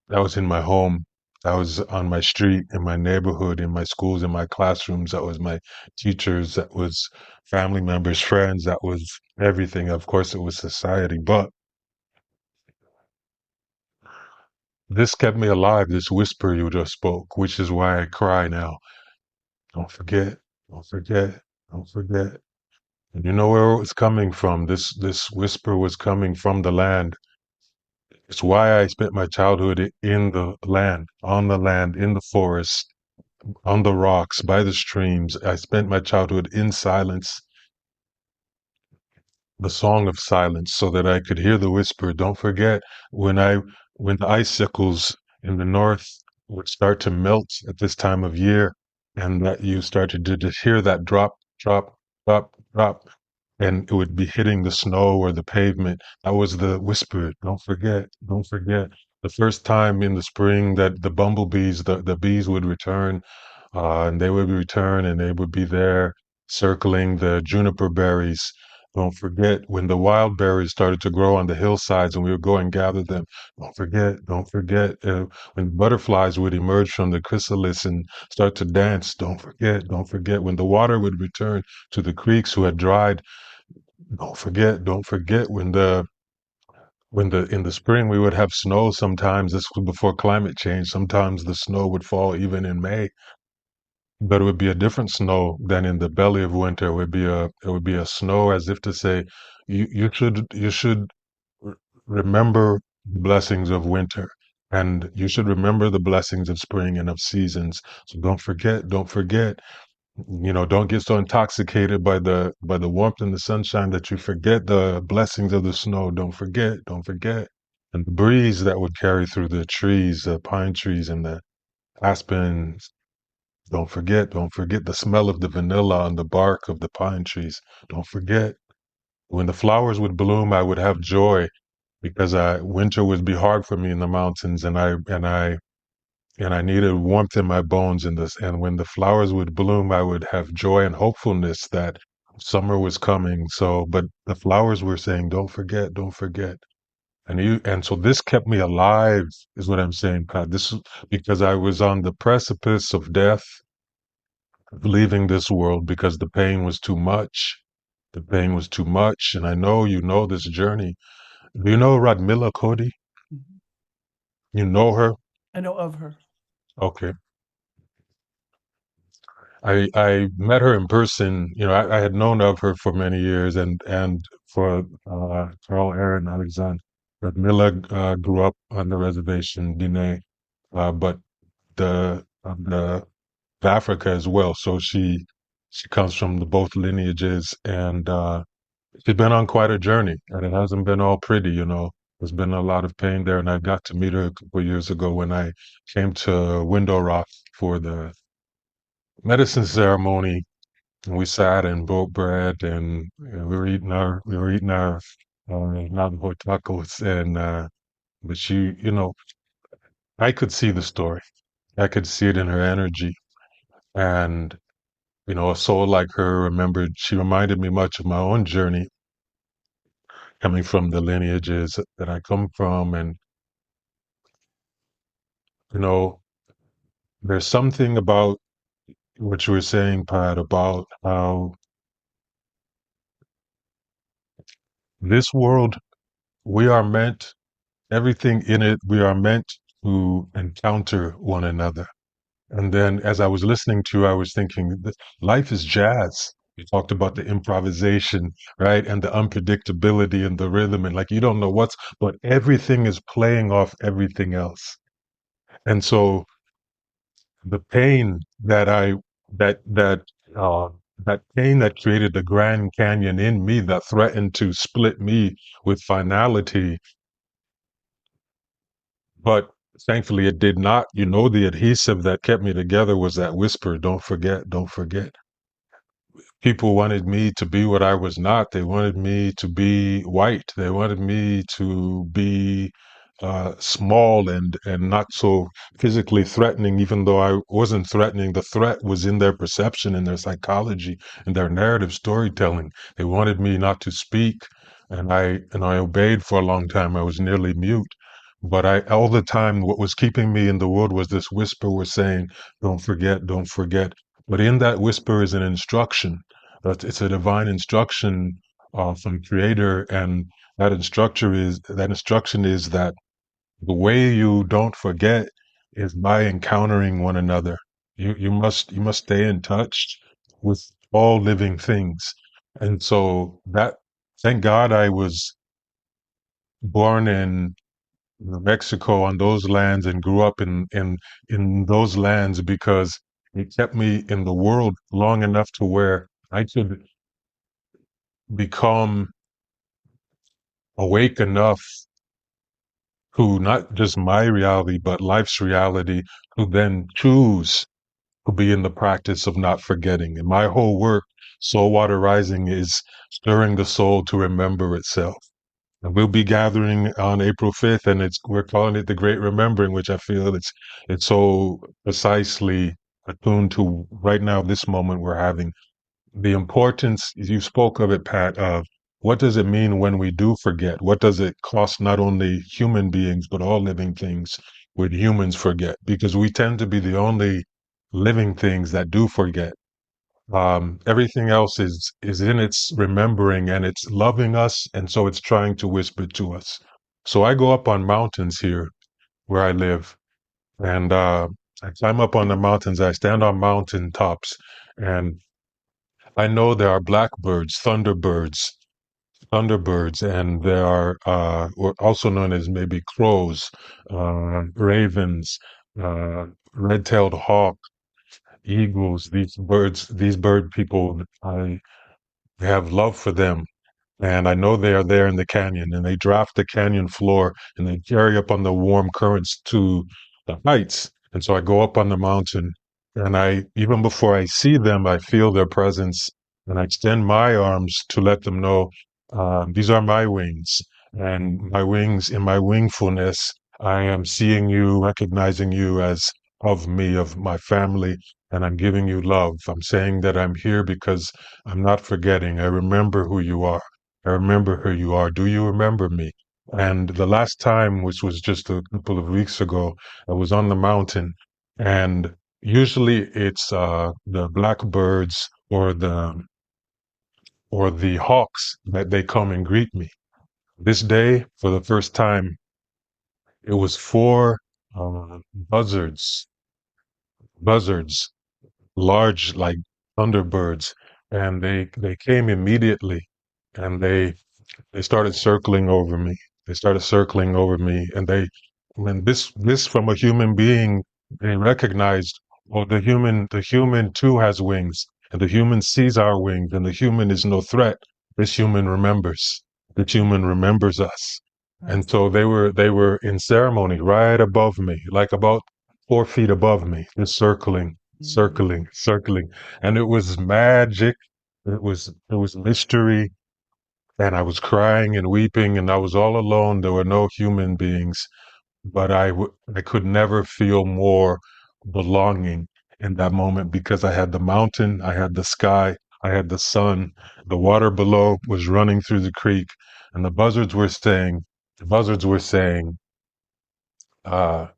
that was in my home. That was on my street, in my neighborhood, in my schools, in my classrooms. That was my teachers. That was family members, friends. That was everything. Of course, it was society. But this kept me alive, this whisper you just spoke, which is why I cry now. Don't forget, don't forget, don't forget. And you know where it was coming from? This whisper was coming from the land. It's why I spent my childhood in the land, in the forest, on the rocks, by the streams. I spent my childhood in silence, the song of silence, so that I could hear the whisper. Don't forget when the icicles in the north would start to melt at this time of year, and that you started to just hear that drop, drop, drop, drop, and it would be hitting the snow or the pavement. That was the whisper. Don't forget, don't forget. The first time in the spring that the bumblebees, the bees would return, and they would return and they would be there circling the juniper berries. Don't forget when the wild berries started to grow on the hillsides and we would go and gather them. Don't forget when butterflies would emerge from the chrysalis and start to dance. Don't forget when the water would return to the creeks who had dried. Don't forget when the in the spring we would have snow sometimes. This was before climate change. Sometimes the snow would fall even in May, but it would be a different snow than in the belly of winter. It would be a snow as if to say, you should remember the blessings of winter, and you should remember the blessings of spring and of seasons. So don't forget. Don't get so intoxicated by the warmth and the sunshine that you forget the blessings of the snow. Don't forget. And the breeze that would carry through the trees, the pine trees and the aspens. Don't forget the smell of the vanilla on the bark of the pine trees. Don't forget. When the flowers would bloom, I would have joy because winter would be hard for me in the mountains, and I needed warmth in my bones in this. And when the flowers would bloom, I would have joy and hopefulness that summer was coming. But the flowers were saying, "Don't forget, don't forget." And so this kept me alive, is what I'm saying, Pat. This is because I was on the precipice of death, leaving this world because the pain was too much. The pain was too much, and I know you know this journey. Do you know Radmila Cody? Mhm. You know her? I know of her. Okay. I met her in person. I had known of her for many years, and for Carl, Erin, Alexandre. Radmila grew up on the reservation, Diné, but the Africa as well. So she comes from both lineages, and she's been on quite a journey, and it hasn't been all pretty. There's been a lot of pain there, and I got to meet her a couple of years ago when I came to Window Rock for the medicine ceremony, and we sat and broke bread, and we were eating our Navajo tacos, and but I could see the story. I could see it in her energy, and a soul like her she reminded me much of my own journey coming from the lineages that I come from. And, you know, there's something about what you were saying, Pat, about how this world, we are meant, everything in it, we are meant to encounter one another. And then as I was listening to you, I was thinking, life is jazz. You talked about the improvisation, right? And the unpredictability and the rhythm. And like, you don't know but everything is playing off everything else. And so the pain that, that, uh, that pain that created the Grand Canyon in me that threatened to split me with finality, but thankfully it did not. The adhesive that kept me together was that whisper, don't forget, don't forget. People wanted me to be what I was not. They wanted me to be white. They wanted me to be small and not so physically threatening, even though I wasn't threatening. The threat was in their perception, in their psychology, in their narrative storytelling. They wanted me not to speak, and I obeyed for a long time. I was nearly mute. But all the time, what was keeping me in the world was this whisper was saying, don't forget, don't forget. But in that whisper is an instruction. It's a divine instruction from Creator. And that instruction is that the way you don't forget is by encountering one another. You must stay in touch with all living things. And so thank God I was born in Mexico on those lands and grew up in those lands, because it kept me in the world long enough to where I could become awake enough to not just my reality, but life's reality, to then choose to be in the practice of not forgetting. And my whole work, Soul Water Rising, is stirring the soul to remember itself. And we'll be gathering on April 5th, and we're calling it the Great Remembering, which I feel it's so precisely attuned to right now, this moment we're having. The importance, you spoke of it, Pat, of what does it mean when we do forget? What does it cost not only human beings, but all living things when humans forget? Because we tend to be the only living things that do forget. Everything else is in its remembering, and it's loving us, and so it's trying to whisper to us. So I go up on mountains here where I live, and I climb up on the mountains. I stand on mountain tops, and I know there are blackbirds, thunderbirds, and there are also known as maybe crows, ravens, red-tailed hawk, eagles. These bird people, I have love for them. And I know they are there in the canyon, and they draft the canyon floor, and they carry up on the warm currents to the heights. And so I go up on the mountain, and even before I see them, I feel their presence, and I extend my arms to let them know, these are my wings. And my wings, in my wingfulness, I am seeing you, recognizing you as of me, of my family, and I'm giving you love. I'm saying that I'm here because I'm not forgetting. I remember who you are. I remember who you are. Do you remember me? And the last time, which was just a couple of weeks ago, I was on the mountain, and usually it's the blackbirds or the hawks that they come and greet me. This day, for the first time, it was four buzzards, buzzards, large like thunderbirds, and they came immediately, and they started circling over me. They started circling over me, and when this from a human being, they recognized, oh, the human too has wings, and the human sees our wings, and the human is no threat. This human remembers. This human remembers us. And so they were in ceremony right above me, like about 4 feet above me, just circling, circling, circling. And it was magic. It was mystery, and I was crying and weeping, and I was all alone. There were no human beings, but I could never feel more belonging in that moment, because I had the mountain, I had the sky, I had the sun, the water below was running through the creek, and the buzzards were saying, uh,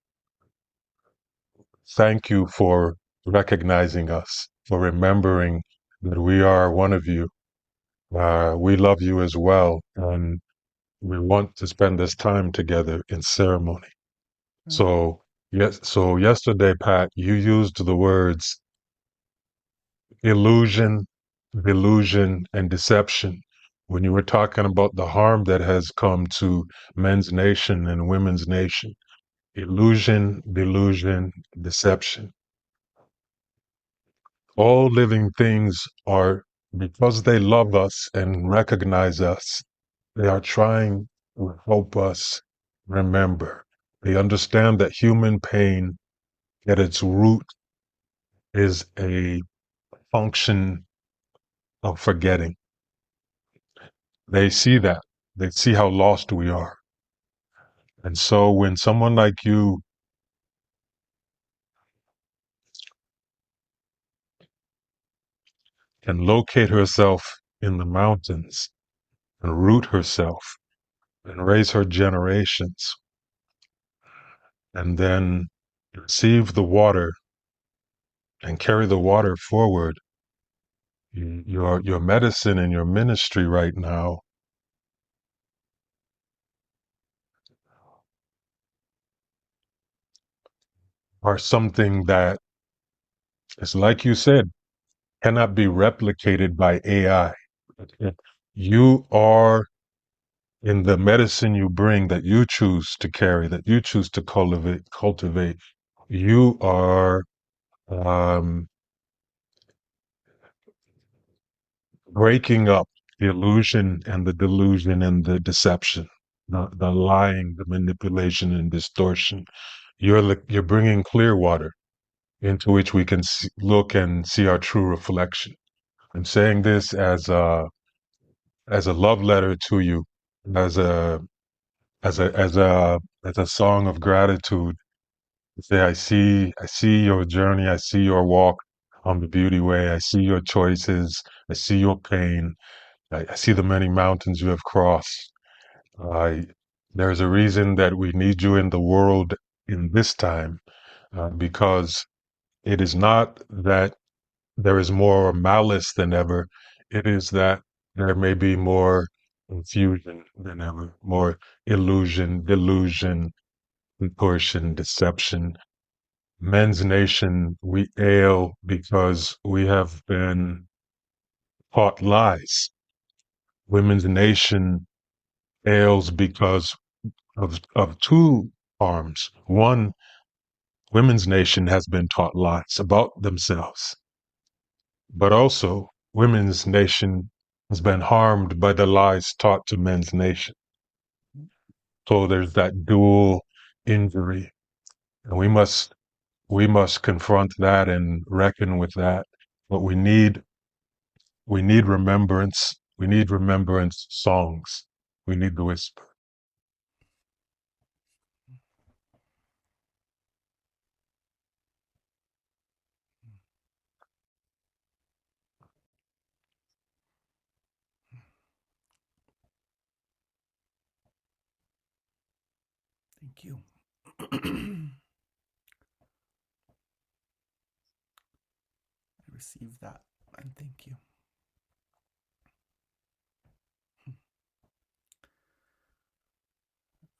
thank you for recognizing us, for remembering that we are one of you. We love you as well, and we want to spend this time together in ceremony. So, yes, so yesterday, Pat, you used the words illusion, delusion, and deception when you were talking about the harm that has come to men's nation and women's nation. Illusion, delusion, deception. All living things are, because they love us and recognize us, they are trying to help us remember. They understand that human pain at its root is a function of forgetting. They see that. They see how lost we are. And so when someone like you can locate herself in the mountains and root herself and raise her generations and then receive the water and carry the water forward. Your medicine and your ministry right now are something that is, like you said, cannot be replicated by AI. You are, in the medicine you bring, that you choose to carry, that you choose to cultivate, you are um, breaking up the illusion and the delusion and the deception, the lying, the manipulation and distortion. You're bringing clear water into which we can look and see our true reflection. I'm saying this as a love letter to you, as a as a song of gratitude. Say, I see your journey, I see your walk on the beauty way, I see your choices, I see your pain, I see the many mountains you have crossed. I There's a reason that we need you in the world in this time, because it is not that there is more malice than ever. It is that there may be more confusion than ever, more illusion, delusion, contortion, deception. Men's nation, we ail because we have been taught lies. Women's nation ails because of two harms. One, women's nation has been taught lies about themselves, but also women's nation has been harmed by the lies taught to men's nation. So there's that dual injury, and we must confront that and reckon with that. But we need remembrance. We need remembrance songs. We need the whisper. Thank you. I received that, and thank you.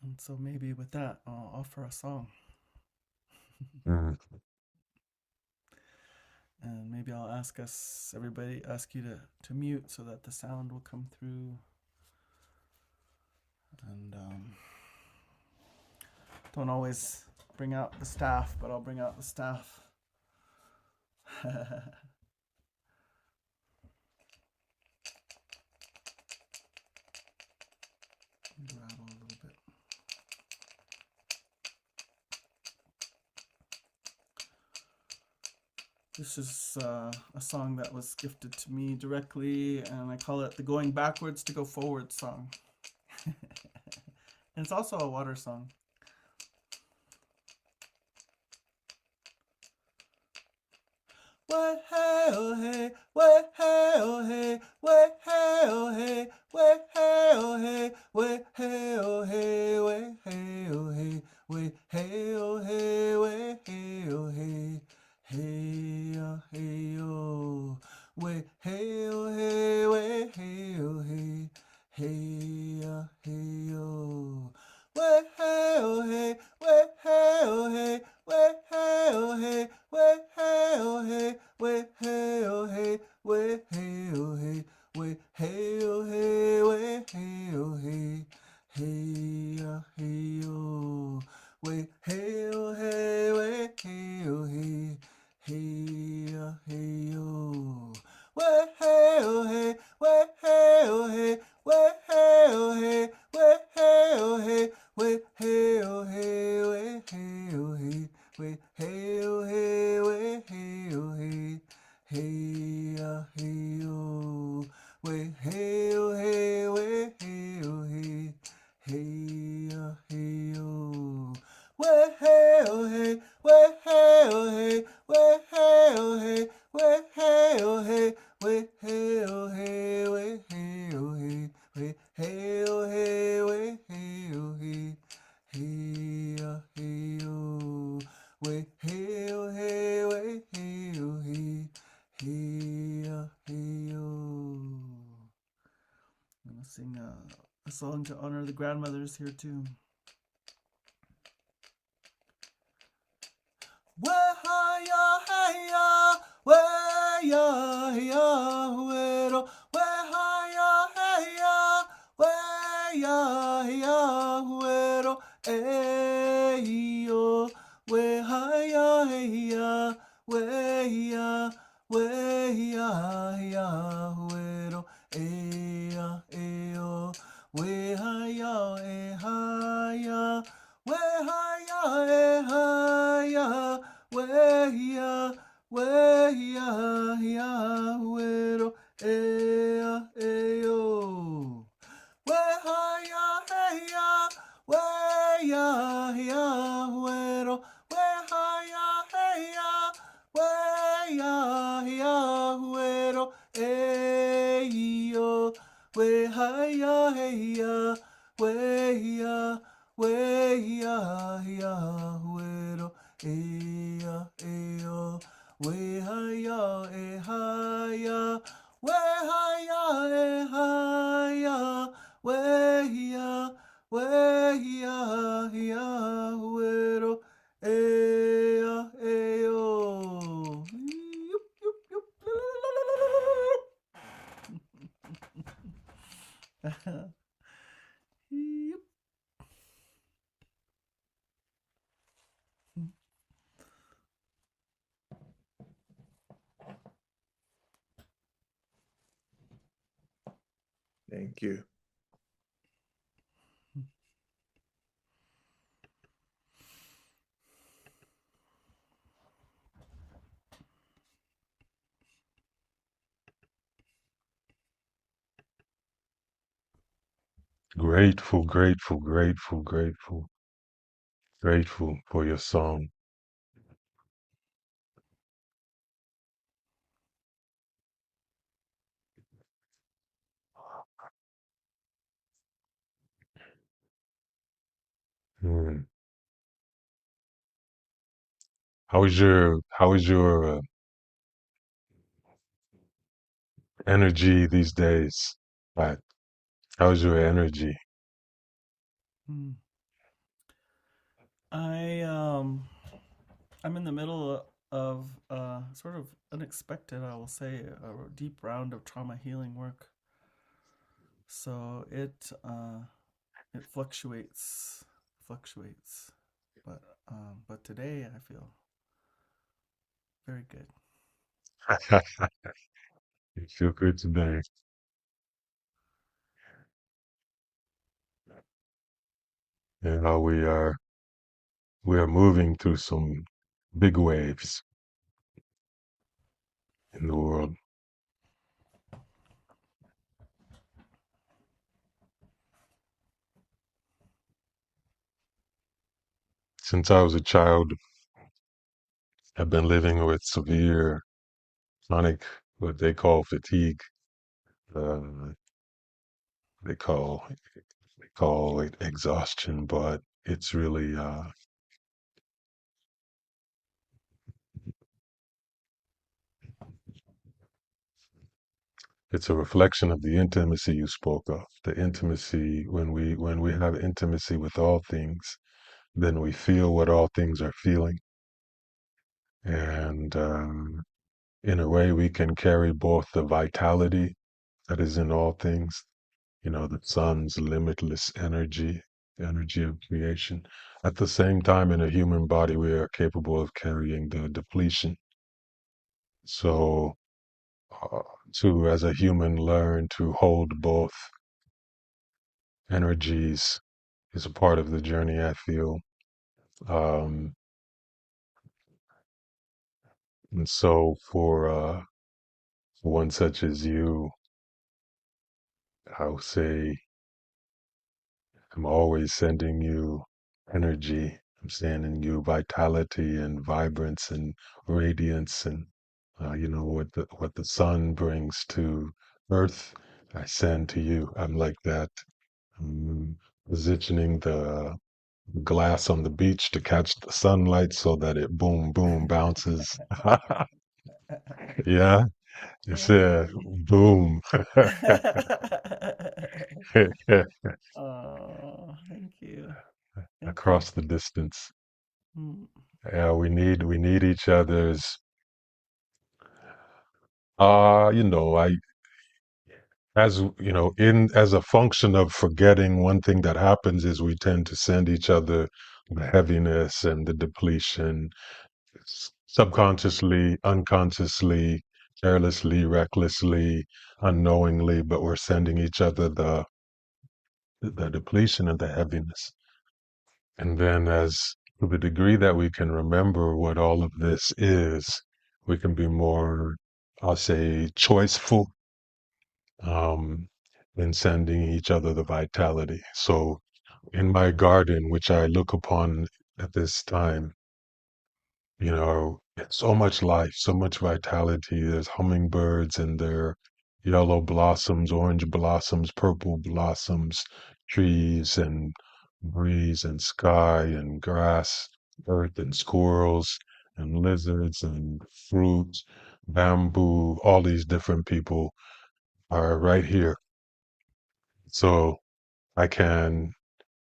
And so maybe with that, I'll offer a song. Mm. And maybe I'll ask you to mute so that the sound will come through. And don't always bring out the staff, but I'll bring out the staff. Rattle a little bit. This is a song that was gifted to me directly, and I call it the Going Backwards to Go Forward song. And it's also a water song. Way hey oh hey, way hey oh hey, way hey oh hey, way hey oh hey, way hey oh hey, way hey oh hey, way hey oh hey, way hey oh hey, hey oh hey oh, way hey oh hey, way hey oh hey, hey oh hey oh, way hey oh hey, way hey oh hey, way hey oh hey, way hey oh hey, way hey oh hey, way hey oh hey, way hey oh hey, way hey oh hey, hey oh hey oh, way hey oh hey, way hey oh hey, hey oh hey oh, way hey oh hey, way hey oh hey, way hey oh hey, way hey oh hey, way hey oh hey, way hey oh hey, way hey oh hey, way hey oh hey, hey oh hey oh, way hey oh hey, way hey oh hey, hey oh hey oh, way hey oh hey, song to honor the grandmothers here too. Wehaya heya, weya ya wero. Wehaya heya, weya ya wero. Eyo, wehaya heya, weya, weya ya wero. Eya, eyo, wehaya, ehaya. Wehaya, ehaya, weya, weya, ya, wero, eya, eyo. Wehaya, heya, weya, ya, wero, wehaya, heya, weya, ya, wero, eyo. Wehaya, heya, weya, weya, ya, wero, eya, eyo. Wehaya, ehaya, wehaya, ehaya, weya, weya, ya, wero, eya, eyo. Yup, yup, yup. Yup. Thank you. Grateful, grateful, grateful, grateful, grateful for your song. Hmm. How is your energy these days, Pat? How's your energy? Hmm. I I'm in the middle of sort of unexpected, I will say, a deep round of trauma healing work. So it fluctuates. But today I feel very good. You feel good today. And how we are moving through some big waves in the world. Since I was a child, I've been living with severe chronic, what they call fatigue. Uh, they call they call it exhaustion, but it's really it's a reflection of the intimacy you spoke of. The intimacy when we have intimacy with all things, then we feel what all things are feeling, and in a way, we can carry both the vitality that is in all things, the sun's limitless energy, the energy of creation. At the same time, in a human body, we are capable of carrying the depletion. So, uh, to, as a human, learn to hold both energies is a part of the journey, I feel. Um, and so, for one such as you, I would say I'm always sending you energy. I'm sending you vitality and vibrance and radiance, and what the sun brings to Earth, I send to you. I'm like that. I'm positioning the glass on the beach to catch the sunlight so that it boom boom bounces. Yeah. It's a boom. Oh, thank you. Thank you. Across the distance. Mm. Yeah, we need each other's I as you know, in as a function of forgetting, one thing that happens is we tend to send each other the heaviness and the depletion subconsciously, unconsciously, carelessly, recklessly, unknowingly, but we're sending each other the depletion and the heaviness. And then, as to the degree that we can remember what all of this is, we can be more, I'll say, choiceful um, in sending each other the vitality. So, in my garden, which I look upon at this time, it's so much life, so much vitality. There's hummingbirds and their yellow blossoms, orange blossoms, purple blossoms, trees and breeze and sky and grass, earth and squirrels and lizards and fruit, bamboo, all these different people are right here. So I can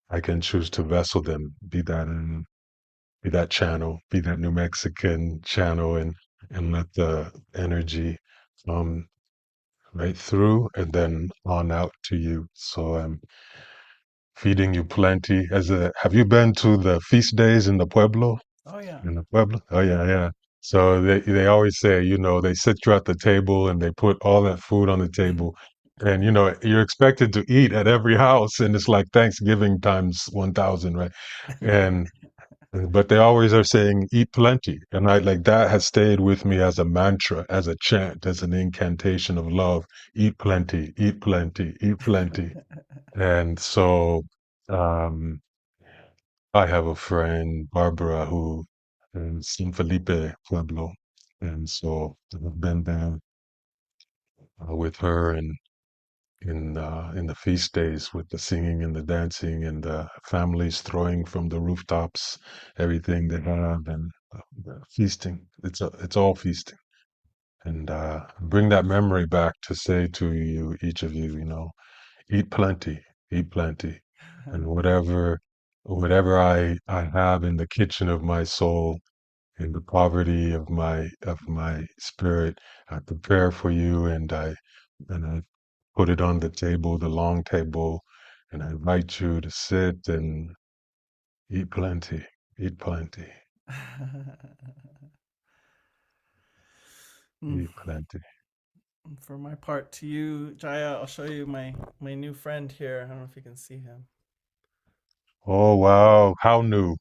I can choose to vessel them, be that channel, be that New Mexican channel, and let the energy um right through and then on out to you. So I'm feeding you plenty. Have you been to the feast days in the Pueblo? Oh yeah. In the Pueblo? Oh yeah, yeah. So they always say, they sit you at the table and they put all that food on the table. And you're expected to eat at every house, and it's like Thanksgiving times 1,000, right? And but they always are saying eat plenty, and I like that has stayed with me as a mantra, as a chant, as an incantation of love. Eat plenty, eat plenty, eat plenty. And so um I have a friend, Barbara, who is in Felipe Pueblo, and so I've been there with her and in the feast days with the singing and the dancing and the families throwing from the rooftops everything they have, and the feasting. It's all feasting, and bring that memory back to say to you, each of you, eat plenty, eat plenty, and whatever I have in the kitchen of my soul, in the poverty of my spirit, I prepare for you, and I put it on the table, the long table, and I invite you to sit and eat plenty, eat plenty, Mm. eat plenty. For my part, to you, Jaya, I'll show you my new friend here. I don't know if you can see him. Oh wow, how new?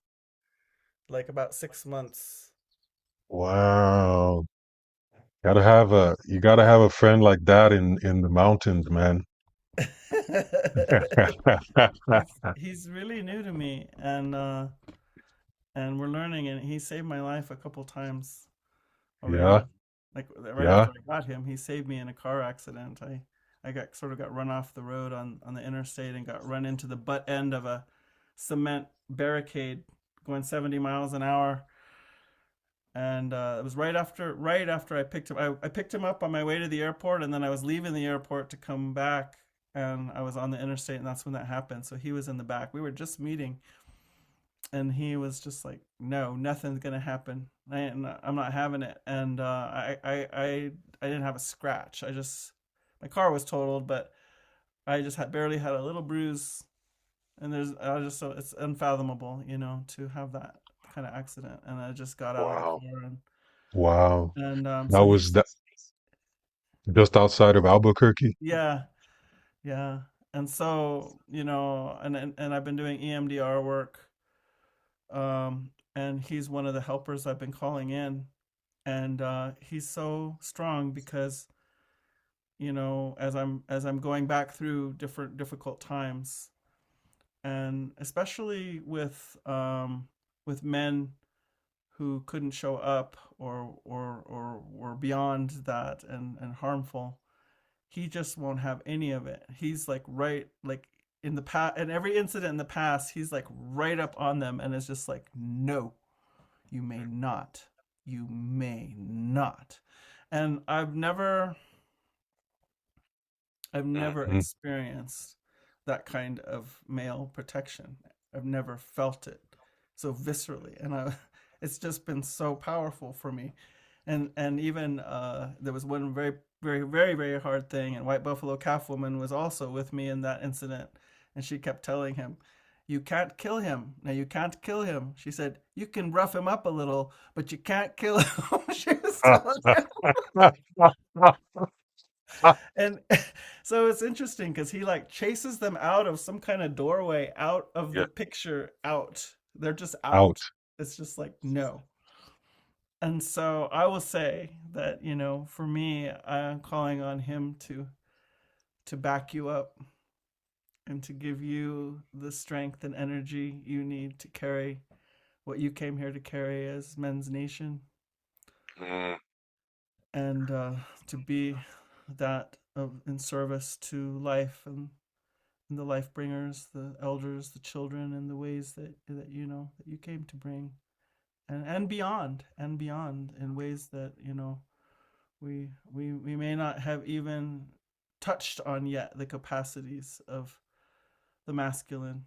Like about 6 months. Wow. You gotta have a friend like that in the mountains, man. He's really new to me, and we're learning, and he saved my life a couple times Yeah, already. Like right yeah. after I got him, he saved me in a car accident. I got run off the road on the interstate and got run into the butt end of a cement barricade going 70 miles an hour. And it was right after I picked him. I picked him up on my way to the airport, and then I was leaving the airport to come back, and I was on the interstate, and that's when that happened. So he was in the back. We were just meeting, and he was just like, "No, nothing's gonna happen. I'm not having it." And I didn't have a scratch. My car was totaled, but I just barely had a little bruise. And I just so it's unfathomable, to have that kind of accident. And I just got out of the Wow. car, Wow. and That so was he's that just outside of Albuquerque? yeah, yeah. And so, and I've been doing EMDR work, and he's one of the helpers I've been calling in, and he's so strong because as I'm going back through different difficult times, and especially with men who couldn't show up, or were beyond that and harmful. He just won't have any of it. He's like in the past, in every incident in the past, he's like right up on them, and it's just like, no, you may not, you may not. And I've never Mhm. experienced that kind of male protection. I've never felt it so viscerally, and it's just been so powerful for me. And even there was one very very very very hard thing, and White Buffalo Calf Woman was also with me in that incident, and she kept telling him, "You can't kill him. Now you can't kill him." She said, "You can rough him up a little, but you can't kill him." She was telling him. And so it's interesting because he like chases them out of some kind of doorway, out of Yeah, the picture, out. They're just out. out. It's just like, no. And so I will say that, for me, I'm calling on him to back you up and to give you the strength and energy you need to carry what you came here to carry as Men's Nation, Mm, and to be that of in service to life and the life bringers, the elders, the children, in the ways that that you came to bring, and beyond, in ways that we may not have even touched on yet, the capacities of the masculine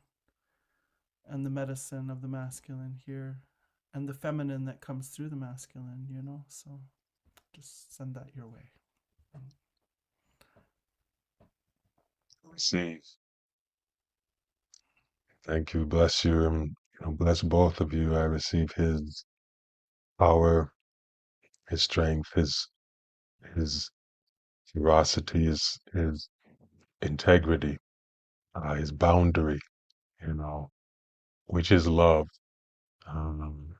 and the medicine of the masculine here, and the feminine that comes through the masculine. So just send that your way. receive. Thank you. Bless you. And bless both of you. I receive his power, his strength, his ferocity, his integrity, his boundary, you know, which is love. Um,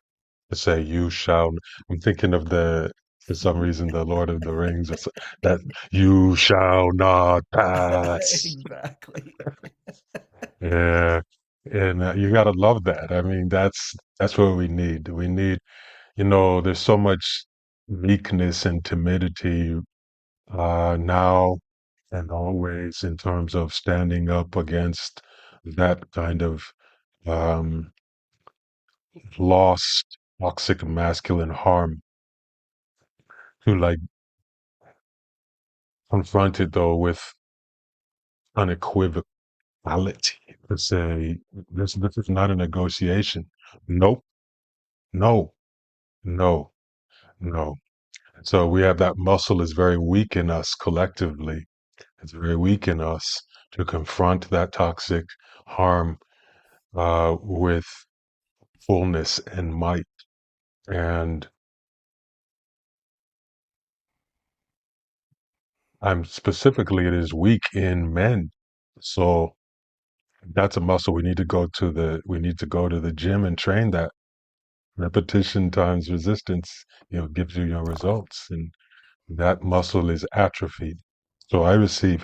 to say you shall. I'm thinking of for some reason, the Lord of the Rings, that you shall not pass. Exactly. Yeah, and you gotta love that. I mean, that's what we need. We need, there's so much meekness and timidity now and always in terms of standing up against that kind of um, lost toxic masculine harm, to like confront it though with unequivocality, to say this is not a negotiation. Nope, no, no, no. So we have that muscle is very weak in us collectively. It's very weak in us to confront that toxic harm with fullness and might. And I'm specifically, it is weak in men. So that's a muscle we need to go to the gym and train that. Repetition times resistance, gives you your results. And that muscle is atrophied. So I receive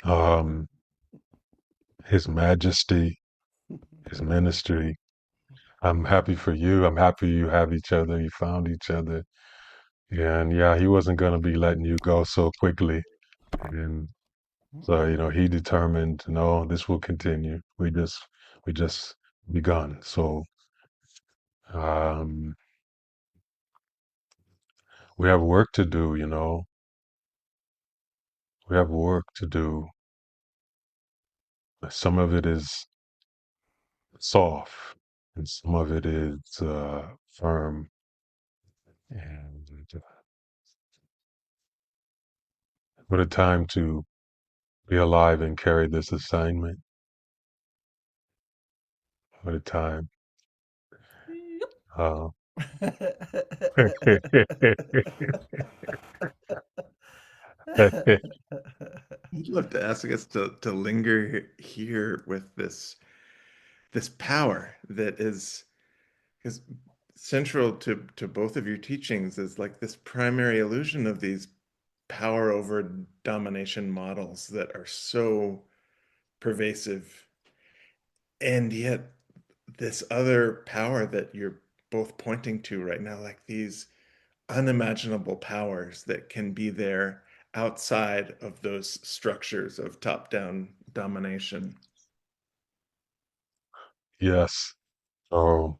um, his majesty, his ministry. I'm happy for you. I'm happy you have each other. You found each other. And yeah, he wasn't going to be letting you go so quickly. And so, he determined, no, this will continue. We just begun. So, um, we have work to do, we have work to do. Some of it is soft and some of it is firm. And what a time to be alive and carry this assignment. What a time. Uh, I'd love to ask us to linger here with this power that is central to both of your teachings, is like this primary illusion of these power over domination models that are so pervasive, and yet this other power that you're both pointing to right now, like these unimaginable powers that can be there outside of those structures of top-down domination. yes. So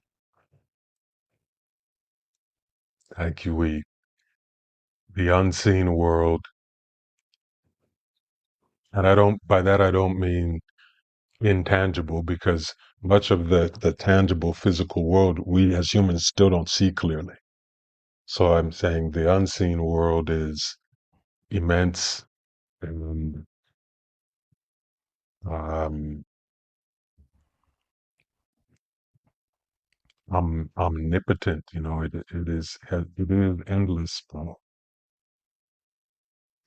Thank you. The unseen world, and by that I don't mean intangible, because much of the tangible physical world we as humans still don't see clearly. So I'm saying the unseen world is immense and um, omnipotent. It is endless, bro.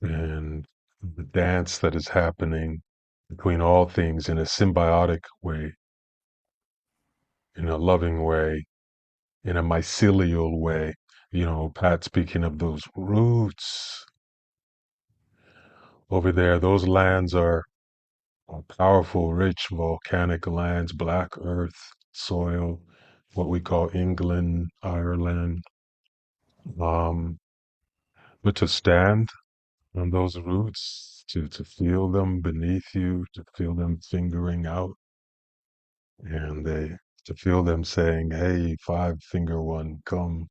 And the dance that is happening between all things in a symbiotic way, in a loving way, in a mycelial way. Pat, speaking of those roots over there, those lands are powerful, rich volcanic lands, black earth, soil, what we call England, Ireland. Um, but to stand on those roots, to feel them beneath you, to feel them fingering out, and to feel them saying, "Hey, five finger one, come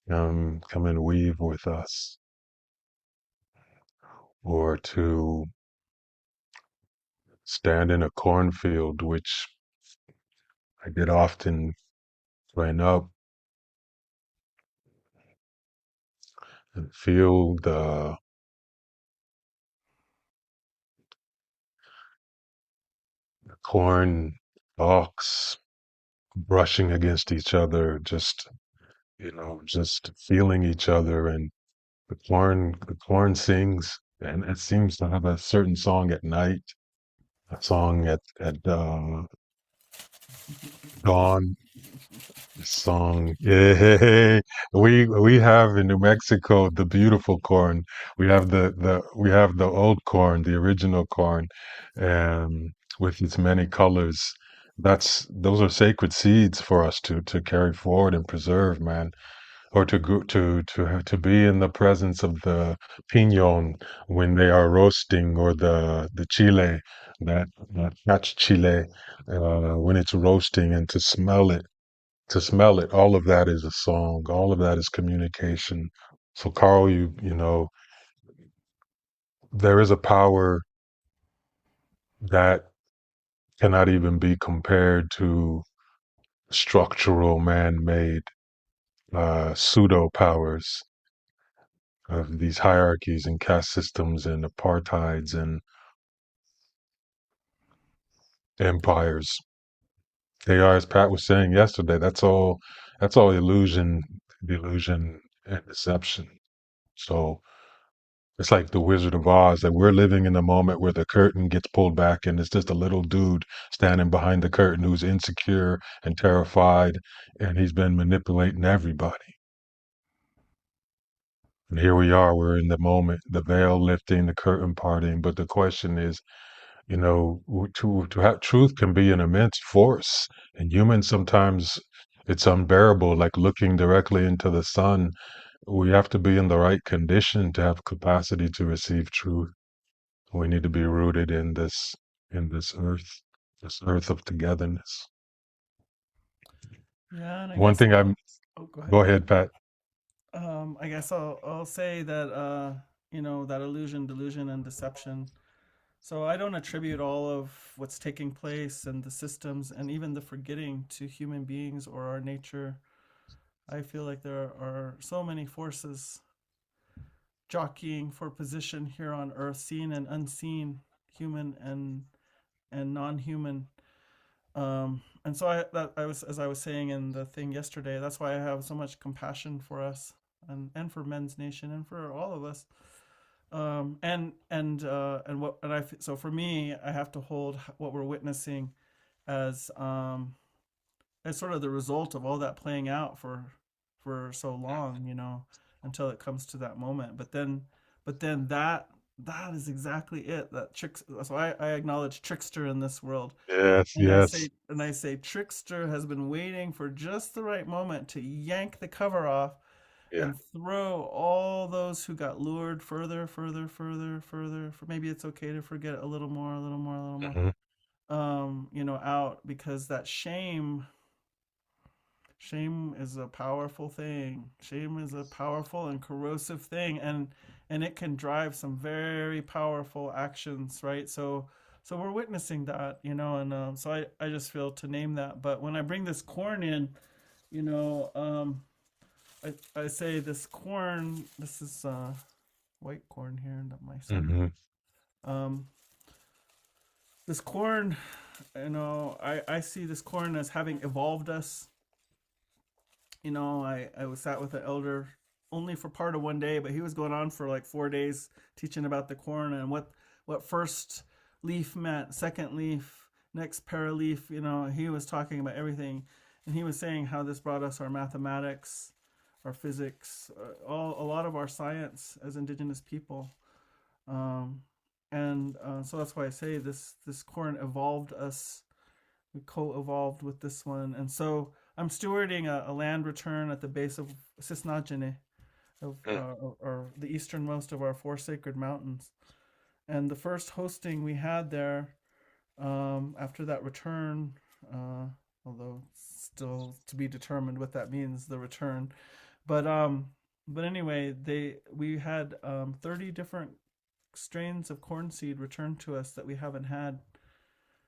and weave with us," or to stand in a cornfield, which I did often growing up, and feel the corn stalks brushing against each other, just feeling each other, and the corn sings, and it seems to have a certain song at night, a song at dawn. Song. Yeah, we have in New Mexico the beautiful corn. We have the old corn, the original corn, with its many colors. Those are sacred seeds for us to carry forward and preserve, man. Or to be in the presence of the piñon when they are roasting, or the chile, that catch chile, when it's roasting, and to smell it, all of that is a song, all of that is communication. So Carl, there is a power that cannot even be compared to structural man-made pseudo powers of these hierarchies and caste systems and apartheids and empires. They are, as Pat was saying yesterday, that's all illusion and deception. So it's like the Wizard of Oz, that we're living in the moment where the curtain gets pulled back and it's just a little dude standing behind the curtain who's insecure and terrified, and he's been manipulating everybody. And here we are, we're in the moment, the veil lifting, the curtain parting. But the question is, to have truth can be an immense force, and humans sometimes it's unbearable, like looking directly into the sun. We have to be in the right condition to have capacity to receive truth. We need to be rooted in this earth of togetherness. Yeah, and I One guess thing I'm oh, go ahead. Go ahead, Pat. I guess I'll say that that illusion, delusion, and deception. So I don't attribute all of what's taking place and the systems and even the forgetting to human beings or our nature. I feel like there are so many forces jockeying for position here on Earth, seen and unseen, human and non-human. And so I was, as I was saying in the thing yesterday, that's why I have so much compassion for us and for Men's Nation and for all of us. So for me, I have to hold what we're witnessing as as sort of the result of all that playing out for so long, until it comes to that moment. But then that is exactly it. That tricks. So I acknowledge trickster in this world, Yes, and I yes. say and I say trickster has been waiting for just the right moment to yank the cover off Yeah. and throw all those who got lured further, further, further, further. For maybe it's okay to forget a little more, a little more, a little more. Hmm. Out because that Shame is a powerful thing. Shame is a powerful and corrosive thing, and it can drive some very powerful actions, right? So we're witnessing that, and so I just feel to name that. But when I bring this corn in, you know, I say this corn. This is white corn here that my son Hmm. had. This corn, I see this corn as having evolved us. I was sat with an elder only for part of one day, but he was going on for like 4 days teaching about the corn and what first leaf meant, second leaf, next paraleaf. He was talking about everything, and he was saying how this brought us our mathematics, our physics, a lot of our science as indigenous people. Um, and so that's why I say this corn evolved us. We co-evolved with this one, and so I'm stewarding a land return at the base of Sisnajene, of or the easternmost of our four sacred mountains. And the first hosting we had there, after that return, uh, although still to be determined what that means, the return. But anyway, we had 30 different strains of corn seed returned to us that we haven't had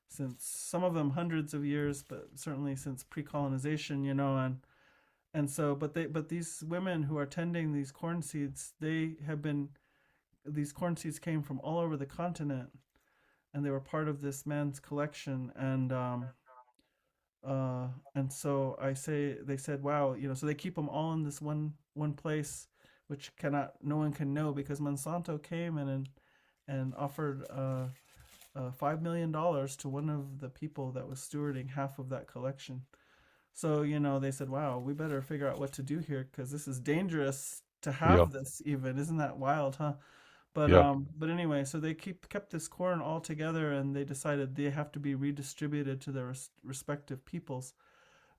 since, some of them hundreds of years, but certainly since pre-colonization, and so, but these women who are tending these corn seeds, these corn seeds came from all over the continent, and they were part of this man's collection, and so they said, wow, so they keep them all in this one place, which no one can know, because Monsanto came in and offered $5 million to one of the people that was stewarding half of that collection. So, they said, wow, we better figure out what to do here, because this is dangerous to Yeah. have this even. Isn't that wild, huh? But Yeah. anyway, so they kept this corn all together, and they decided they have to be redistributed to their respective peoples.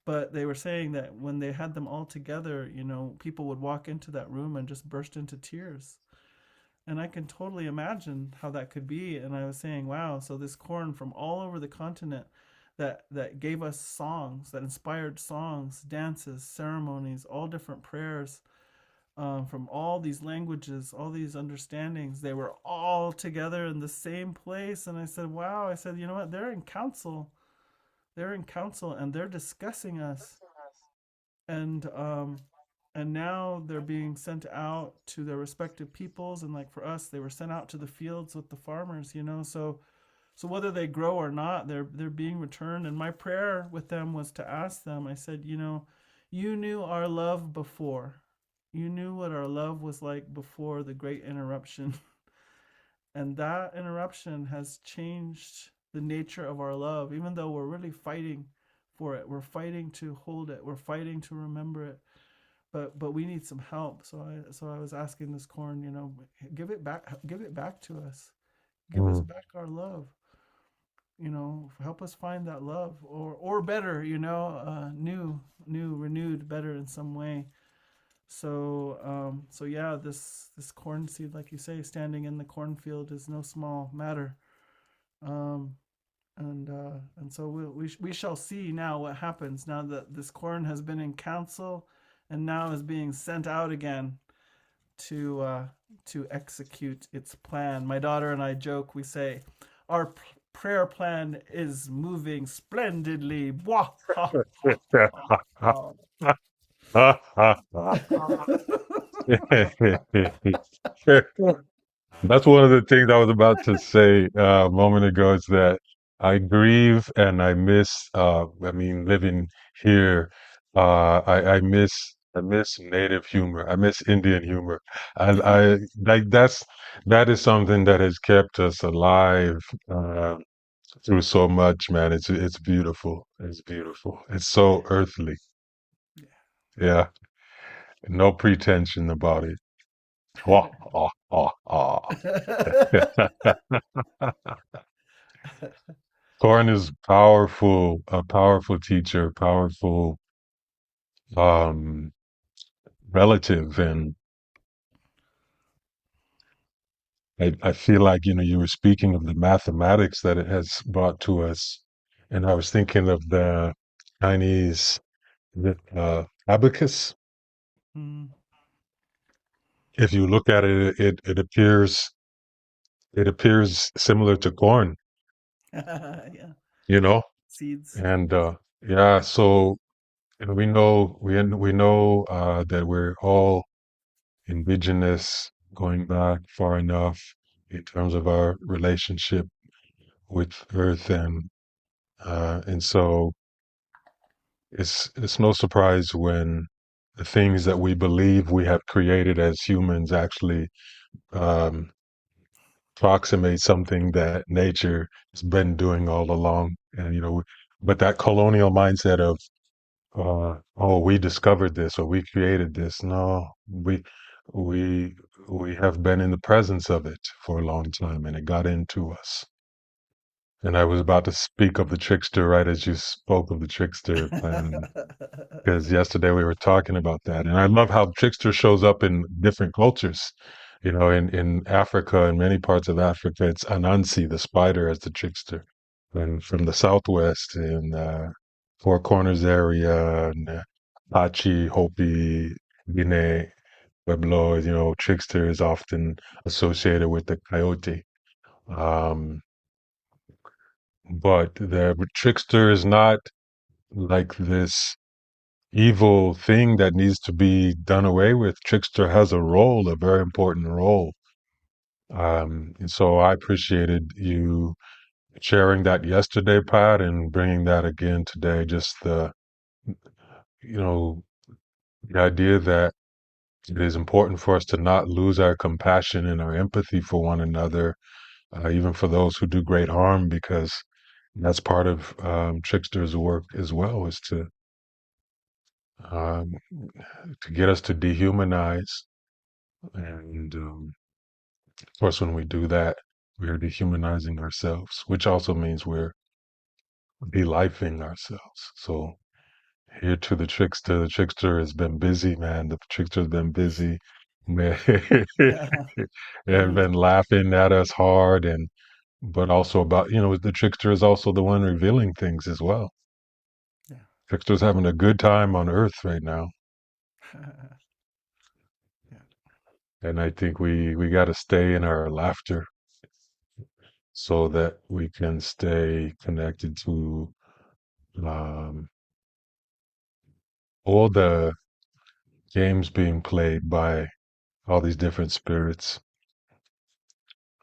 But they were saying that when they had them all together, people would walk into that room and just burst into tears. And I can totally imagine how that could be. And I was saying, wow, so this corn from all over the continent that gave us songs, that inspired songs, dances, ceremonies, all different prayers, from all these languages, all these understandings, they were all together in the same place. And I said, wow, I said, you know what? They're in council. They're in council, and they're discussing us. And now they're being sent out to their respective peoples, and like for us, they were sent out to the fields with the farmers, so whether they grow or not, they're being returned. And my prayer with them was to ask them, I said, you knew our love before, you knew what our love was like before the great interruption. And that interruption has changed the nature of our love, even though we're really fighting for it, we're fighting to hold it, we're fighting to remember it, but we need some help. So I was asking this corn, give it back to us, give us Mm. back our love, help us find that love, or better, new, renewed, better in some way. So yeah, this corn seed, like you say, standing in the cornfield is no small matter. um and so we shall see now what happens now that this corn has been in council and now is being sent out again to execute its plan. My daughter and I joke. We say our prayer plan is moving splendidly. Wah, ha, ha, ha, That's one of the things I was about to say a moment ago, is that I grieve and I miss, I mean, living here, I miss native humor. I miss Indian humor. I like that is something that has kept us alive, through so much, man. It's beautiful. It's beautiful. It's so earthly. Yeah. No pretension about it. Wah, ah, ah, ah. Thorin is powerful, a powerful teacher, powerful um, relative, and I feel like you were speaking of the mathematics that it has brought to us, and I was thinking of the Chinese abacus. Mm. If you look at it, it appears similar to corn, Yeah. you know, Seeds. and yeah. So and we know that we're all indigenous, going back far enough in terms of our relationship with Earth, and so it's no surprise when the things that we believe we have created as humans actually um, approximate something that nature has been doing all along. And but that colonial mindset of oh, we discovered this or we created this. No, we we have been in the presence of it for a long time, and it got into us. And I was about to speak of the trickster right as you spoke of the trickster, and because yesterday we were talking about that, and I love how trickster shows up in different cultures. In Africa, in many parts of Africa, it's Anansi, the spider, as the trickster. And from the southwest, in Four Corners area, and Apache, Hopi, Guinea, Pueblo, trickster is often associated with the coyote. Um, but the trickster is not like this evil thing that needs to be done away with. Trickster has a role, a very important role. And so I appreciated you sharing that yesterday, Pat, and bringing that again today. Just you know, the idea that it is important for us to not lose our compassion and our empathy for one another, even for those who do great harm, because that's part of Trickster's work as well, is um, to get us to dehumanize. And of course, when we do that, we are dehumanizing ourselves, which also means we're de-lifing ourselves. So here to the trickster. The trickster has been busy, man. The trickster's been busy, man, Yeah. and Mm. been laughing at us hard, and but also about the trickster is also the one revealing things as well. Yeah. Trickster's having a good time on Earth right now, Yeah. and I think we got to stay in our laughter so that we can stay connected to um, all the games being played by all these different spirits,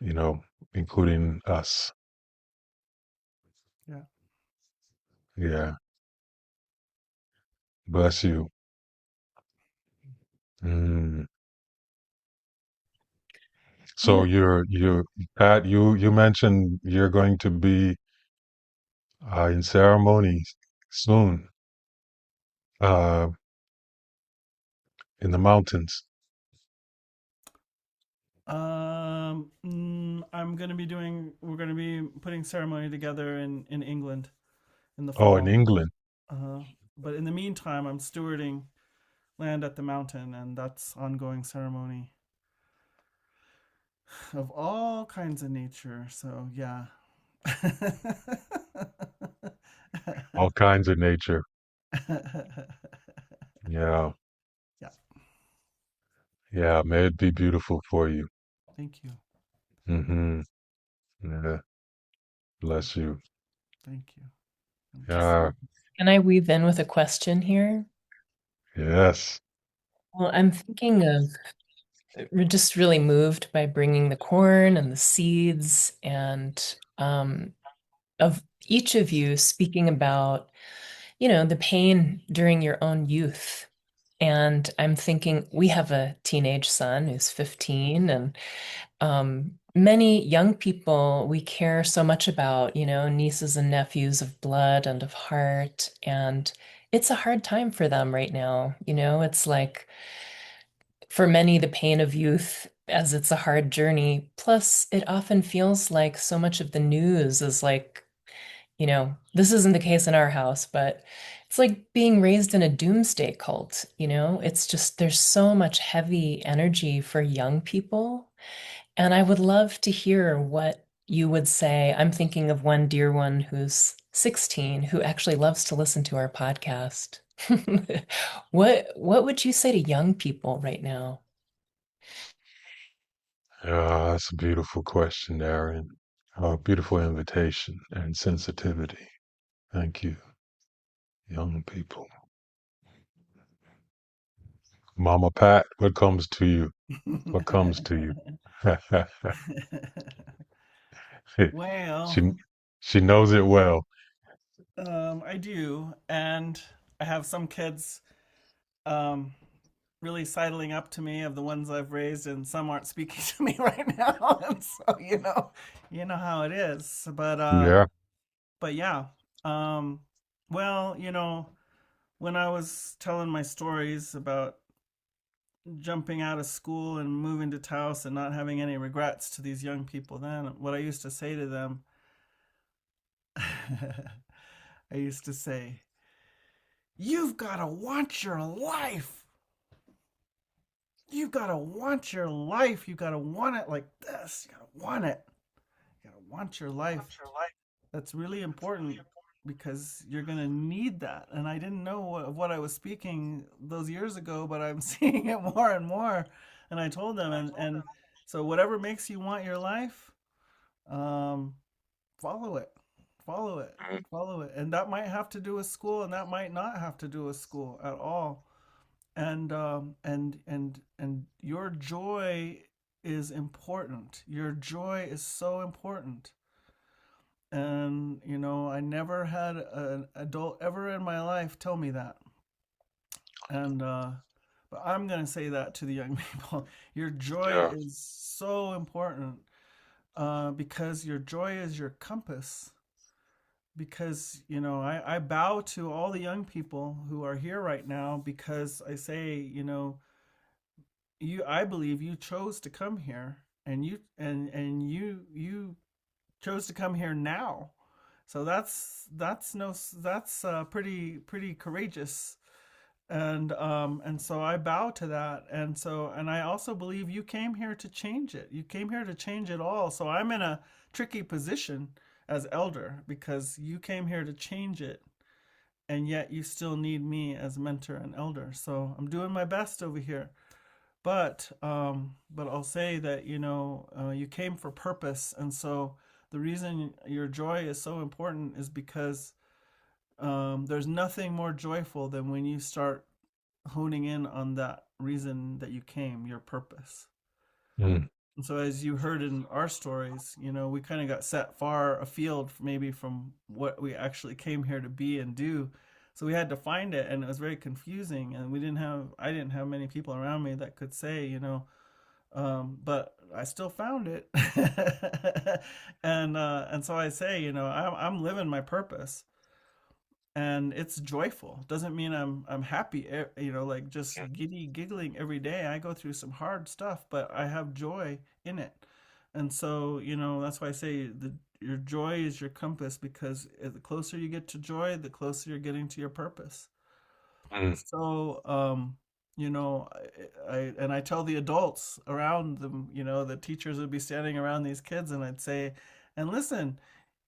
you know, including us. Yeah. Yeah. Bless you. Mm. So Yeah. you're Pat, you mentioned you're going to be in ceremony soon, uh, in the mountains. We're gonna be putting ceremony together in England in the Oh, in fall. England. Uh, but in the meantime, I'm stewarding land at the mountain, and that's ongoing ceremony of all kinds of nature. So yeah. All kinds of nature. Yeah. Yeah. Yeah. May it be beautiful for you. Thank you. Mm-hmm. Yeah. Thank Bless you. you. Thank you. And just Yeah. Can I weave in with a question here? Yes. Well, I'm thinking of we're just really moved by bringing the corn and the seeds and of each of you speaking about, the pain during your own youth. And I'm thinking we have a teenage son who's 15, and many young people we care so much about, nieces and nephews of blood and of heart. And it's a hard time for them right now. It's like for many, the pain of youth, as it's a hard journey. Plus, it often feels like so much of the news is like, this isn't the case in our house, but it's like being raised in a doomsday cult. It's just there's so much heavy energy for young people. And I would love to hear what you would say. I'm thinking of one dear one who's 16 who actually loves to listen to our podcast. What would you say to young people right now? That's a beautiful question, Erin. Beautiful invitation and sensitivity. Thank you, young people. Mama Pat, what comes to you? What comes to you? Well, she she knows it well. I do, and I have some kids um, really sidling up to me of the ones I've raised, and some aren't speaking to me right now, and so you know how it is. Yeah. But yeah, um, well, when I was telling my stories about jumping out of school and moving to Taos and not having any regrets to these young people, then what I used to say to them, I used to say, "You've got to want your life. You've got to want your life. You got to want it like this. You got to want it. You got to want your life. That's really important because you're going to need that." And I didn't know what I was speaking those years ago, but I'm seeing it more and more. And I told them, and so whatever makes you want your life, um, follow it, follow it, follow it. And that might have to do with school, and that might not have to do with school at all. And your joy is important. Your joy is so important. And I never had an adult ever in my life tell me that. And but I'm gonna say that to the young people. Your joy Yeah. is so important, because your joy is your compass. Because I bow to all the young people who are here right now, because I say, I believe you chose to come here, and you chose to come here now. So that's pretty courageous. And so I bow to that. And I also believe you came here to change it. You came here to change it all. So I'm in a tricky position as elder, because you came here to change it, and yet you still need me as mentor and elder. So I'm doing my best over here. But I'll say that you came for purpose, and so the reason your joy is so important is because there's nothing more joyful than when you start honing in on that reason that you came, your purpose. Mm. And so, as you heard in our stories, we kind of got set far afield, maybe from what we actually came here to be and do. So we had to find it, and it was very confusing. And I didn't have many people around me that could say, but I still found it. And so I say, I'm living my purpose, and it's joyful. Doesn't mean I'm happy, like just giddy giggling every day. I go through some hard stuff, but I have joy in it. And so, that's why I say your joy is your compass, because the closer you get to joy, the closer you're getting to your purpose. Mm. So, I tell the adults around them, the teachers would be standing around these kids, and I'd say, and listen,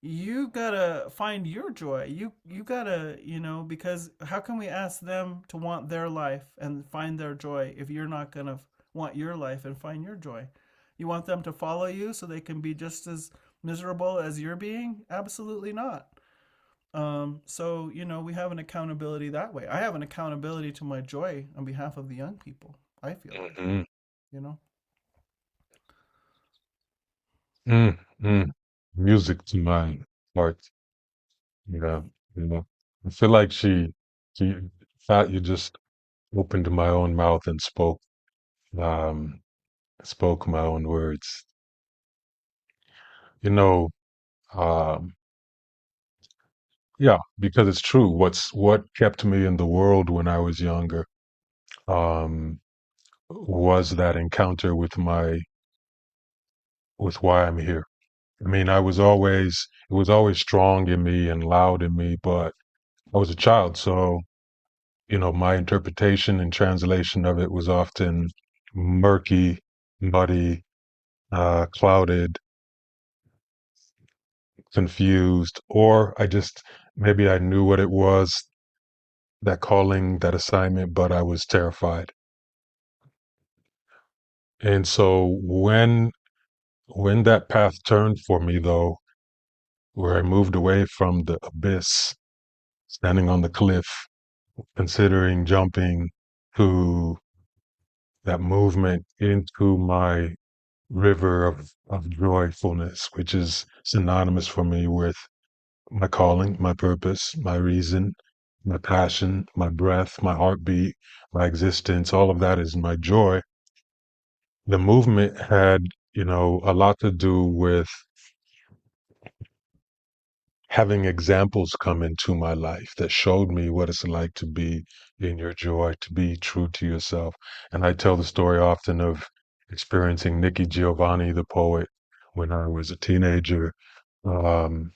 you gotta find your joy. You gotta, because how can we ask them to want their life and find their joy if you're not gonna want your life and find your joy? You want them to follow you so they can be just as miserable as you're being? Absolutely not. So, we have an accountability that way. I have an accountability to my joy on behalf of the young people, I feel like, Mm. you know? Mm. Mm. Music to my heart. Yeah. You know. I feel like she thought you just opened my own mouth and um spoke my own words. You know, um, yeah, because it's true. What kept me in the world when I was younger, um, was that encounter with why I'm here. I mean, it was always strong in me and loud in me, but I was a child, so my interpretation and translation of it was often murky, muddy, clouded, confused, or maybe I knew what it was that calling, that assignment, but I was terrified. And so when that path turned for me, though, where I moved away from the abyss, standing on the cliff, considering jumping to that movement into my river of joyfulness, which is synonymous for me with my calling, my purpose, my reason, my passion, my breath, my heartbeat, my existence, all of that is my joy. The movement had, a lot to do with having examples come into my life that showed me what it's like to be in your joy, to be true to yourself. And I tell the story often of experiencing Nikki Giovanni, the poet, when I was a teenager. Um,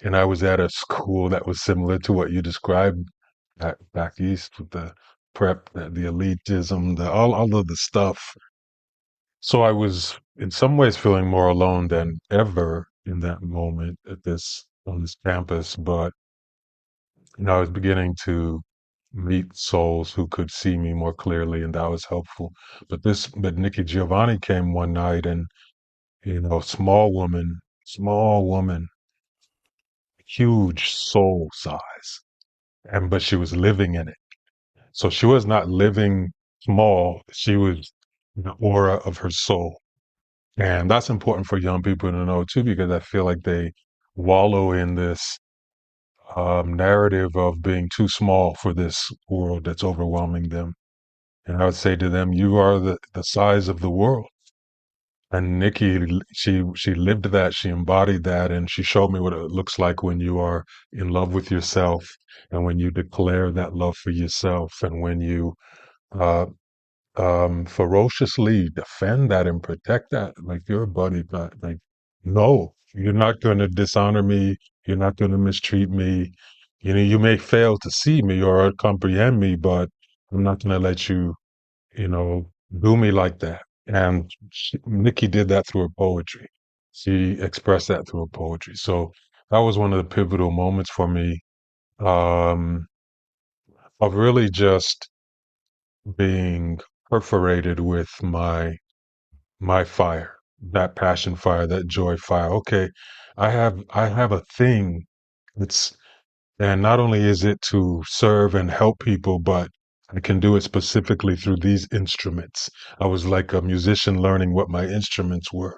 and I was at a school that was similar to what you described back east with the prep, the elitism, all of the stuff. So I was in some ways feeling more alone than ever in that moment on this campus, but I was beginning to meet souls who could see me more clearly, and that was helpful. But Nikki Giovanni came one night, and small woman, huge soul size, but she was living in it. So she was not living small; she was the aura of her soul. And that's important for young people to know too, because I feel like they wallow in this narrative of being too small for this world that's overwhelming them. And I would say to them, you are the size of the world. And Nikki, she lived that, she embodied that, and she showed me what it looks like when you are in love with yourself, and when you declare that love for yourself, and when you uh, ferociously defend that and protect that like you're a buddy, but like, no, you're not going to dishonor me. You're not going to mistreat me. You may fail to see me or comprehend me, but I'm not going to let you, you know, do me like that. And Nikki did that through her poetry. She expressed that through her poetry. So that was one of the pivotal moments for me, um, of really just being perforated with my fire, that passion fire, that joy fire. Okay, I have a thing. It's and not only is it to serve and help people, but I can do it specifically through these instruments. I was like a musician learning what my instruments were.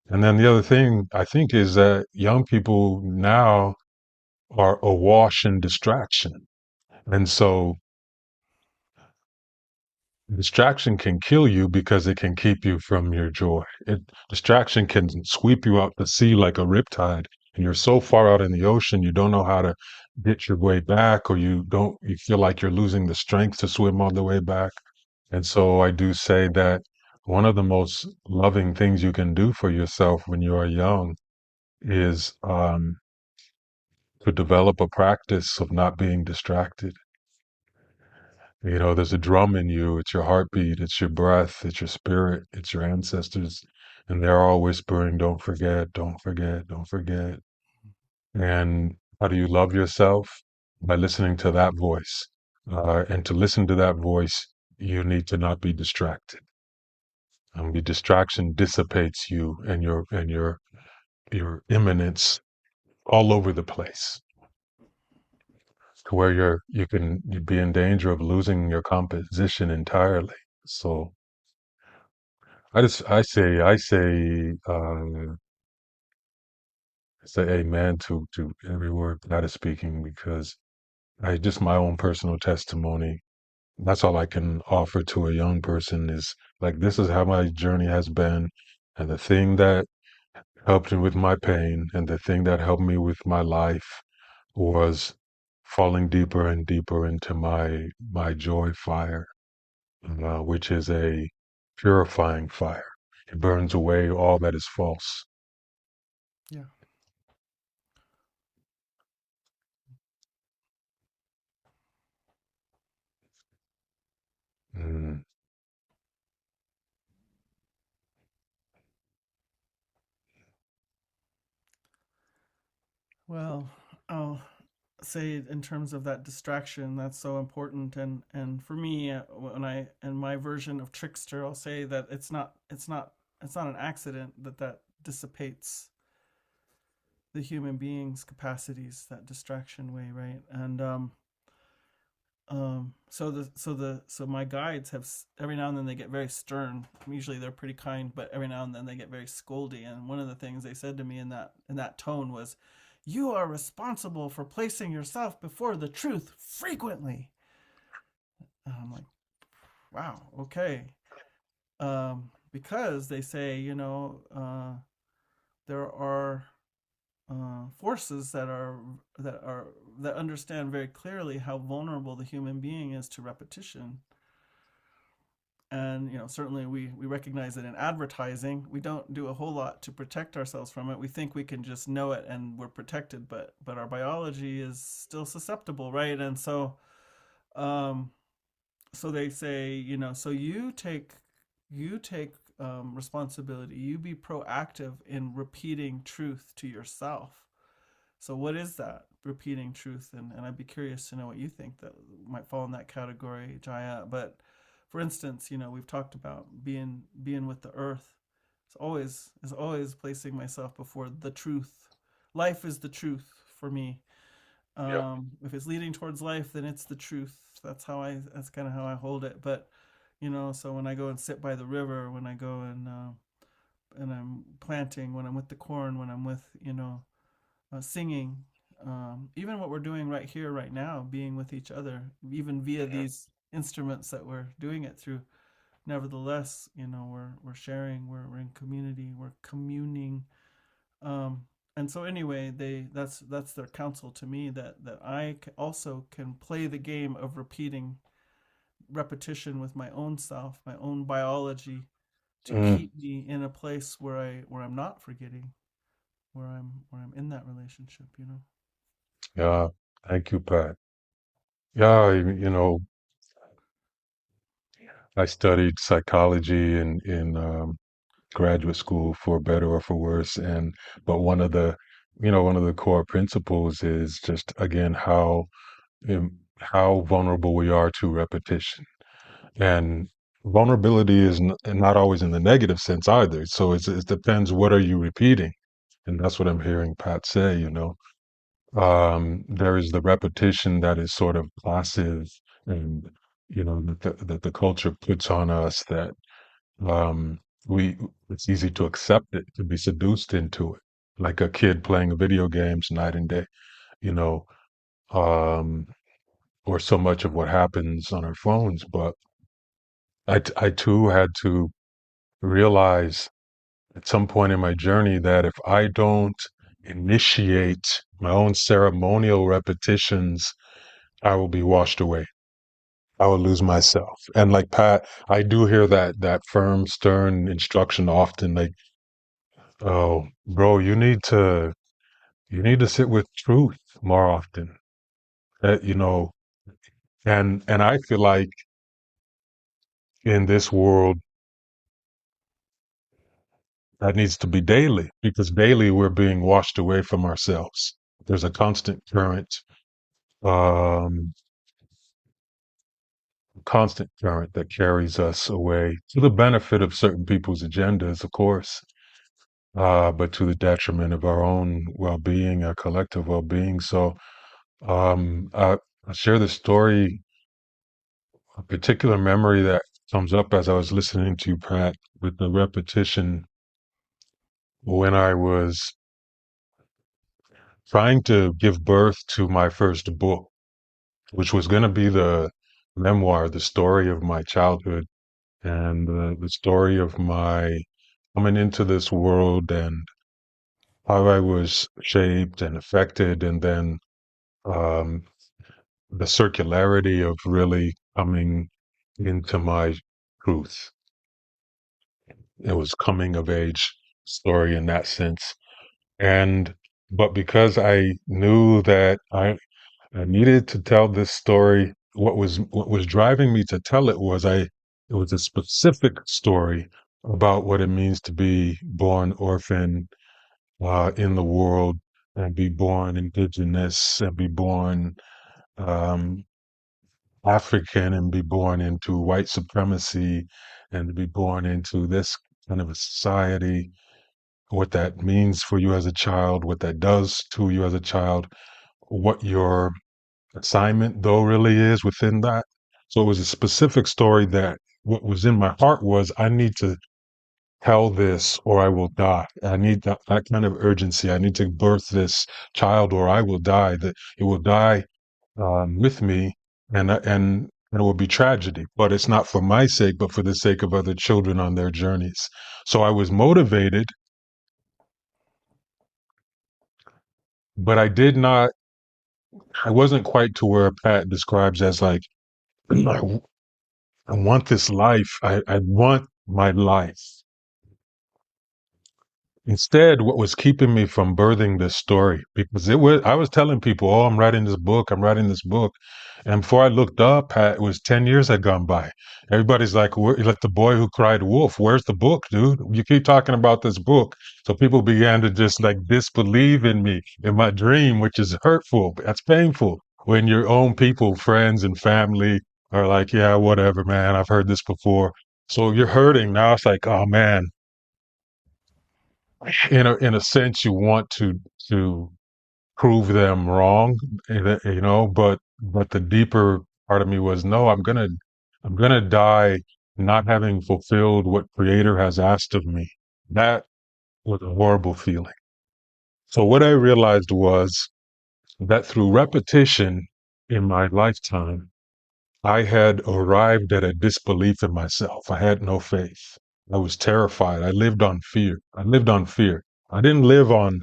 And then the other thing I think is that young people now are awash in distraction. And so distraction can kill you because it can keep you from your joy. Distraction can sweep you out to sea like a riptide, and you're so far out in the ocean you don't know how to get your way back, or you feel like you're losing the strength to swim all the way back. And so I do say that one of the most loving things you can do for yourself when you are young is to develop a practice of not being distracted. There's a drum in you. It's your heartbeat. It's your breath. It's your spirit. It's your ancestors. And they're all whispering, don't forget, don't forget, don't forget. And how do you love yourself? By listening to that voice. And to listen to that voice, you need to not be distracted. The distraction dissipates you and your immanence all over the place, to where you'd be in danger of losing your composition entirely. So I say amen to every word God is speaking, because I just my own personal testimony. That's all I can offer to a young person is like, this is how my journey has been. And the thing that helped me with my pain and the thing that helped me with my life was falling deeper and deeper into my joy fire, which is a purifying fire. It burns away all that is false. Yeah. Mm. Well, oh, say in terms of that distraction, that's so important. And for me, when I in my version of trickster, I'll say that it's not an accident that that dissipates the human being's capacities, that distraction way, right? And so my guides have every now and then they get very stern. Usually they're pretty kind, but every now and then they get very scoldy. And one of the things they said to me in that tone was, "You are responsible for placing yourself before the truth frequently." And I'm like, wow, okay. Because they say, there are forces that understand very clearly how vulnerable the human being is to repetition. And certainly we recognize it in advertising. We don't do a whole lot to protect ourselves from it. We think we can just know it and we're protected, but our biology is still susceptible, right? And um so they say, so you take responsibility. You be proactive in repeating truth to yourself. So what is that repeating truth? And I'd be curious to know what you think that might fall in that category, Jaiya. But for instance, we've talked about being with the earth. It's always placing myself before the truth. Life is the truth for me. Yeah. If it's leading towards life, then it's the truth. That's kind of how I hold it. But so when I go and sit by the river, when I go and I'm planting, when I'm with the corn, when I'm with singing, even what we're doing right here, right now, being with each other, even via these instruments that we're doing it through. Nevertheless, we're sharing, we're in community, we're communing. And so anyway, that's their counsel to me, that I also can play the game of repeating repetition with my own self, my own biology, to Mm, keep me in a place where I'm not forgetting, where I'm in that relationship. yeah. Thank you, Pat. Yeah, I studied psychology in graduate school for better or for worse, and but one of the core principles is just again how vulnerable we are to repetition. And vulnerability is not always in the negative sense either. So it depends, what are you repeating? And that's what I'm hearing Pat say. There is the repetition that is sort of passive, and that the culture puts on us, that um, we it's easy to accept it, to be seduced into it, like a kid playing video games night and day, you know, um, or so much of what happens on our phones. But I too had to realize at some point in my journey that if I don't initiate my own ceremonial repetitions, I will be washed away. I will lose myself. And like Pat, I do hear that firm, stern instruction often, like, "Oh, bro, you need to sit with truth more often." Uh, you know, and I feel like in this world that needs to be daily, because daily we're being washed away from ourselves. There's a um, constant current that carries us away to the benefit of certain people's agendas, of course, but to the detriment of our own well-being, our collective well-being. So I share this story, a particular memory that comes up as I was listening to you, Pat, with the repetition, when I was trying to give birth to my first book, which was going to be the memoir, the story of my childhood, and the story of my coming into this world, and how I was shaped and affected, and then um, the circularity of really coming into my truth. It was coming of age story in that sense. And but because I knew that I needed to tell this story, what was driving me to tell it was a specific story about what it means to be born orphan in the world, and be born indigenous and be born um, African and be born into white supremacy and to be born into this kind of a society, what that means for you as a child, what that does to you as a child, what your assignment though really is within that. So it was a specific story that what was in my heart was I need to tell this or I will die. I need that kind of urgency. I need to birth this child or I will die. That it will die with me, and it will be tragedy. But it's not for my sake, but for the sake of other children on their journeys. So I was motivated, but I did not. I wasn't quite to where Pat describes as like I, I want this life. I want my life. Instead, what was keeping me from birthing this story, because I was telling people, oh, I'm writing this book, I'm writing this book. And before I looked up, it was 10 years had gone by. Everybody's like, like the boy who cried wolf, where's the book, dude? You keep talking about this book. So people began to just like disbelieve in me, in my dream, which is hurtful. That's painful when your own people, friends and family are like, yeah, whatever, man, I've heard this before. So you're hurting. Now it's like, oh man, in a sense you want to prove them wrong, but the deeper part of me was no, I'm gonna die not having fulfilled what creator has asked of me. That was a horrible feeling. So what I realized was that through repetition in my lifetime I had arrived at a disbelief in myself. I had no faith. I was terrified. I lived on fear. I lived on fear. I didn't live on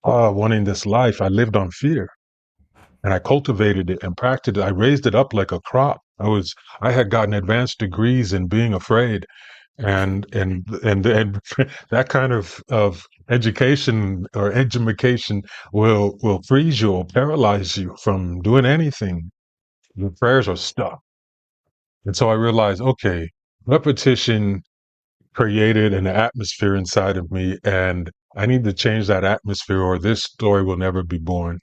wanting this life. I lived on fear, and I cultivated it and practiced it. I raised it up like a crop. I had gotten advanced degrees in being afraid, and that kind of education or education will freeze you or paralyze you from doing anything. Your prayers are stuck. And so I realized, okay, repetition created an atmosphere inside of me, and I need to change that atmosphere, or this story will never be born.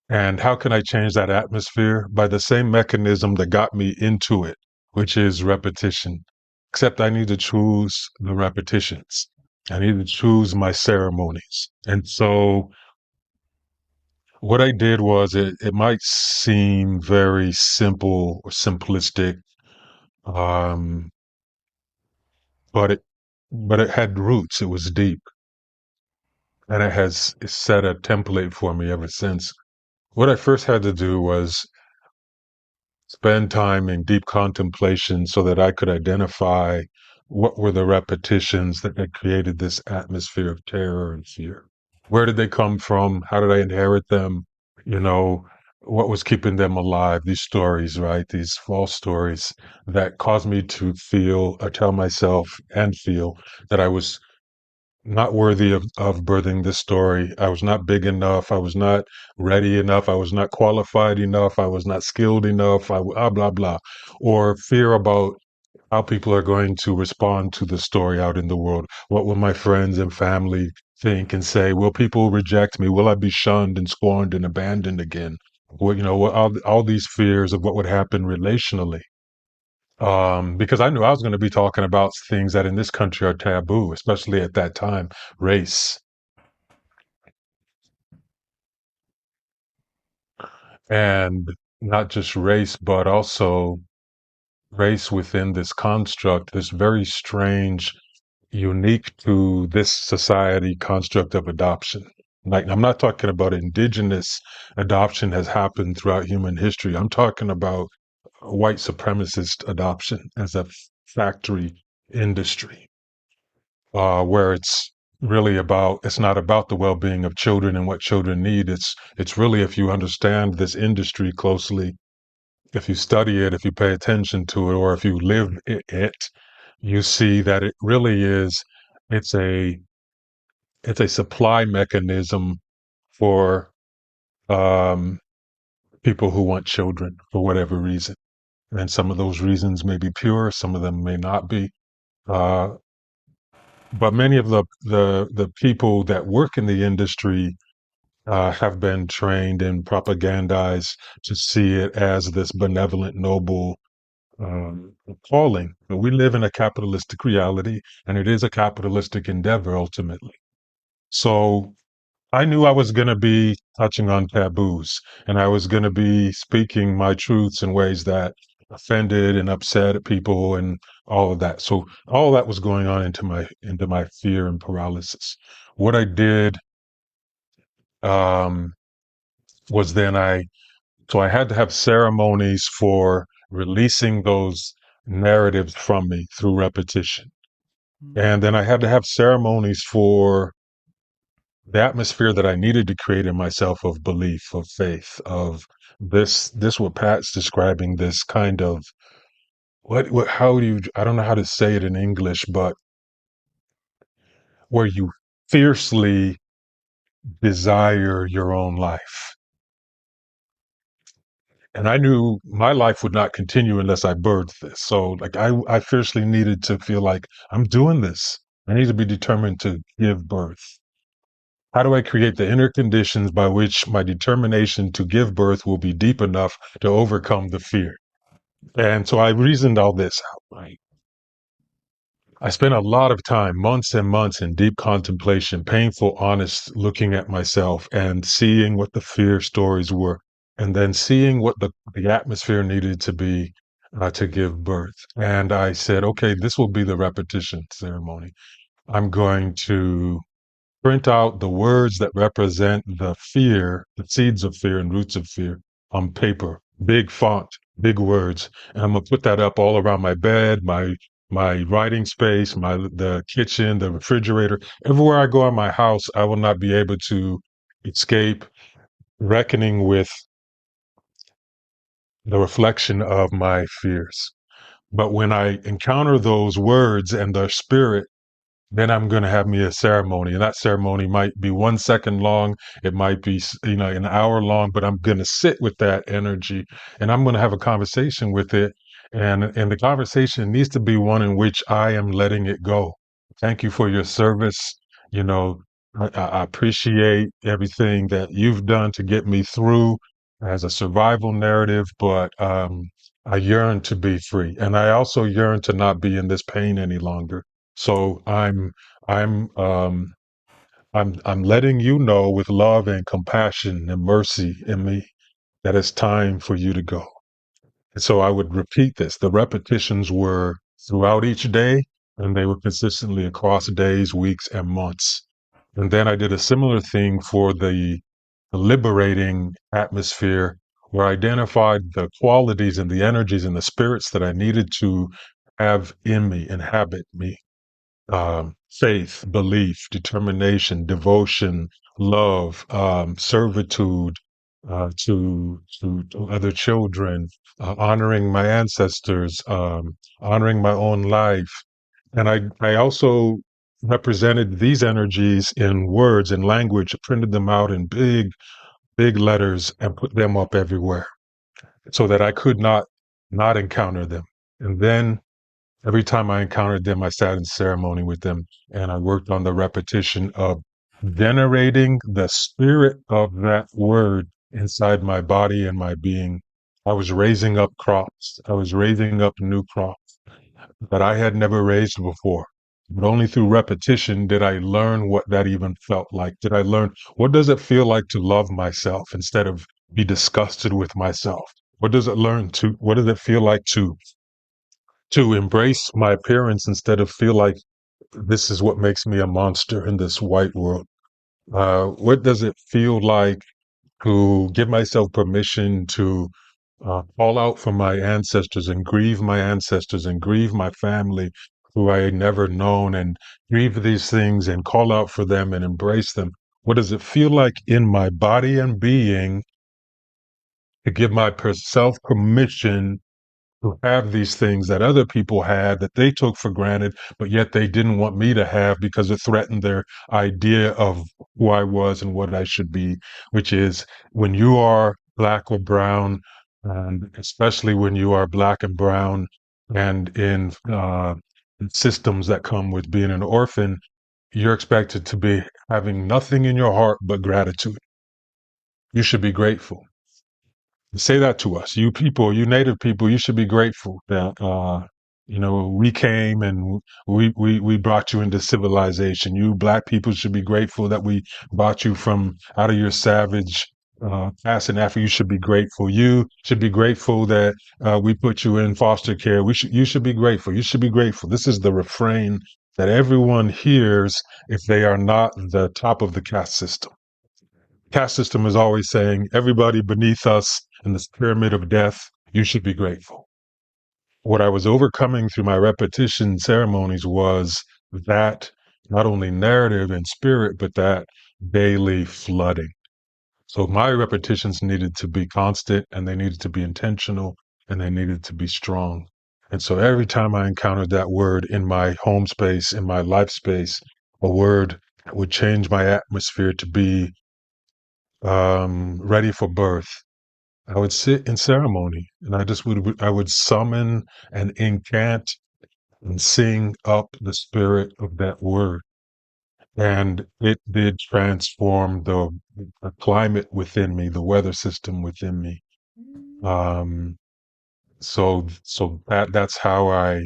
And how can I change that atmosphere? By the same mechanism that got me into it, which is repetition. Except I need to choose the repetitions. I need to choose my ceremonies. And so what I did was it might seem very simple or simplistic. Um, but it had roots. It was deep, and it has set a template for me ever since. What I first had to do was spend time in deep contemplation so that I could identify what were the repetitions that had created this atmosphere of terror and fear. Where did they come from? How did I inherit them? You know, what was keeping them alive? These stories, right? These false stories that caused me to feel or tell myself and feel that I was not worthy of birthing this story. I was not big enough. I was not ready enough. I was not qualified enough. I was not skilled enough. Blah, blah, blah. Or fear about how people are going to respond to the story out in the world. What will my friends and family think and say? Will people reject me? Will I be shunned and scorned and abandoned again? Well, all these fears of what would happen relationally, because I knew I was going to be talking about things that in this country are taboo, especially at that time, race, and not just race, but also race within this construct, this very strange, unique to this society construct of adoption. Like, I'm not talking about indigenous adoption has happened throughout human history. I'm talking about white supremacist adoption as a factory industry, where it's not about the well-being of children and what children need. It's really, if you understand this industry closely, if you study it, if you pay attention to it, or if you live it, you see that it really is, it's a, it's a supply mechanism for, um, people who want children for whatever reason. And some of those reasons may be pure, some of them may not be. Uh, but many of the people that work in the industry have been trained and propagandized to see it as this benevolent, noble calling. But we live in a capitalistic reality, and it is a capitalistic endeavor ultimately. So I knew I was going to be touching on taboos, and I was going to be speaking my truths in ways that offended and upset people and all of that. So all that was going on into my fear and paralysis. What I did um, was then I had to have ceremonies for releasing those narratives from me through repetition. And then I had to have ceremonies for the atmosphere that I needed to create in myself of belief, of faith, of this what Pat's describing, this kind of how do you, I don't know how to say it in English, but where you fiercely desire your own life. And I knew my life would not continue unless I birthed this. So like I fiercely needed to feel like I'm doing this. I need to be determined to give birth. How do I create the inner conditions by which my determination to give birth will be deep enough to overcome the fear? And so I reasoned all this out, right? I spent a lot of time, months and months, in deep contemplation, painful, honest looking at myself and seeing what the fear stories were, and then seeing what the atmosphere needed to be to give birth. And I said, okay, this will be the repetition ceremony. I'm going to print out the words that represent the fear, the seeds of fear and roots of fear on paper, big font, big words. And I'm gonna put that up all around my bed, my writing space, the kitchen, the refrigerator. Everywhere I go in my house, I will not be able to escape reckoning with the reflection of my fears. But when I encounter those words and their spirit, then I'm going to have me a ceremony, and that ceremony might be 1 second long. It might be, an hour long, but I'm going to sit with that energy and I'm going to have a conversation with it. And the conversation needs to be one in which I am letting it go. Thank you for your service. You know, I appreciate everything that you've done to get me through as a survival narrative, but, I yearn to be free. And I also yearn to not be in this pain any longer. So I'm um I'm letting you know with love and compassion and mercy in me that it's time for you to go. And so I would repeat this. The repetitions were throughout each day, and they were consistently across days, weeks, and months. And then I did a similar thing for the liberating atmosphere where I identified the qualities and the energies and the spirits that I needed to have in me, inhabit me. Faith, belief, determination, devotion, love, servitude to other children, honoring my ancestors, honoring my own life. And I also represented these energies in words and language, printed them out in big letters and put them up everywhere so that I could not encounter them. And then every time I encountered them, I sat in ceremony with them and I worked on the repetition of generating the spirit of that word inside my body and my being. I was raising up crops. I was raising up new crops that I had never raised before. But only through repetition did I learn what that even felt like. Did I learn what does it feel like to love myself instead of be disgusted with myself? What does it feel like to embrace my appearance instead of feel like this is what makes me a monster in this white world? What does it feel like to give myself permission to call out for my ancestors and grieve my ancestors and grieve my family who I had never known and grieve these things and call out for them and embrace them? What does it feel like in my body and being to give myself permission to have these things that other people had that they took for granted, but yet they didn't want me to have because it threatened their idea of who I was and what I should be, which is when you are black or brown, and especially when you are black and brown and in systems that come with being an orphan, you're expected to be having nothing in your heart but gratitude. You should be grateful. Say that to us, you people, you native people. You should be grateful that we came and we brought you into civilization. You black people should be grateful that we brought you from out of your savage past in Africa. You should be grateful. You should be grateful that we put you in foster care. You should be grateful. You should be grateful. This is the refrain that everyone hears if they are not the top of the caste system. Caste system is always saying, everybody beneath us in this pyramid of death, you should be grateful. What I was overcoming through my repetition ceremonies was that not only narrative and spirit, but that daily flooding. So my repetitions needed to be constant, and they needed to be intentional, and they needed to be strong. And so every time I encountered that word in my home space, in my life space, a word that would change my atmosphere to be ready for birth, I would sit in ceremony, and I would summon and incant and sing up the spirit of that word. And it did transform the climate within me, the weather system within me. So that's how I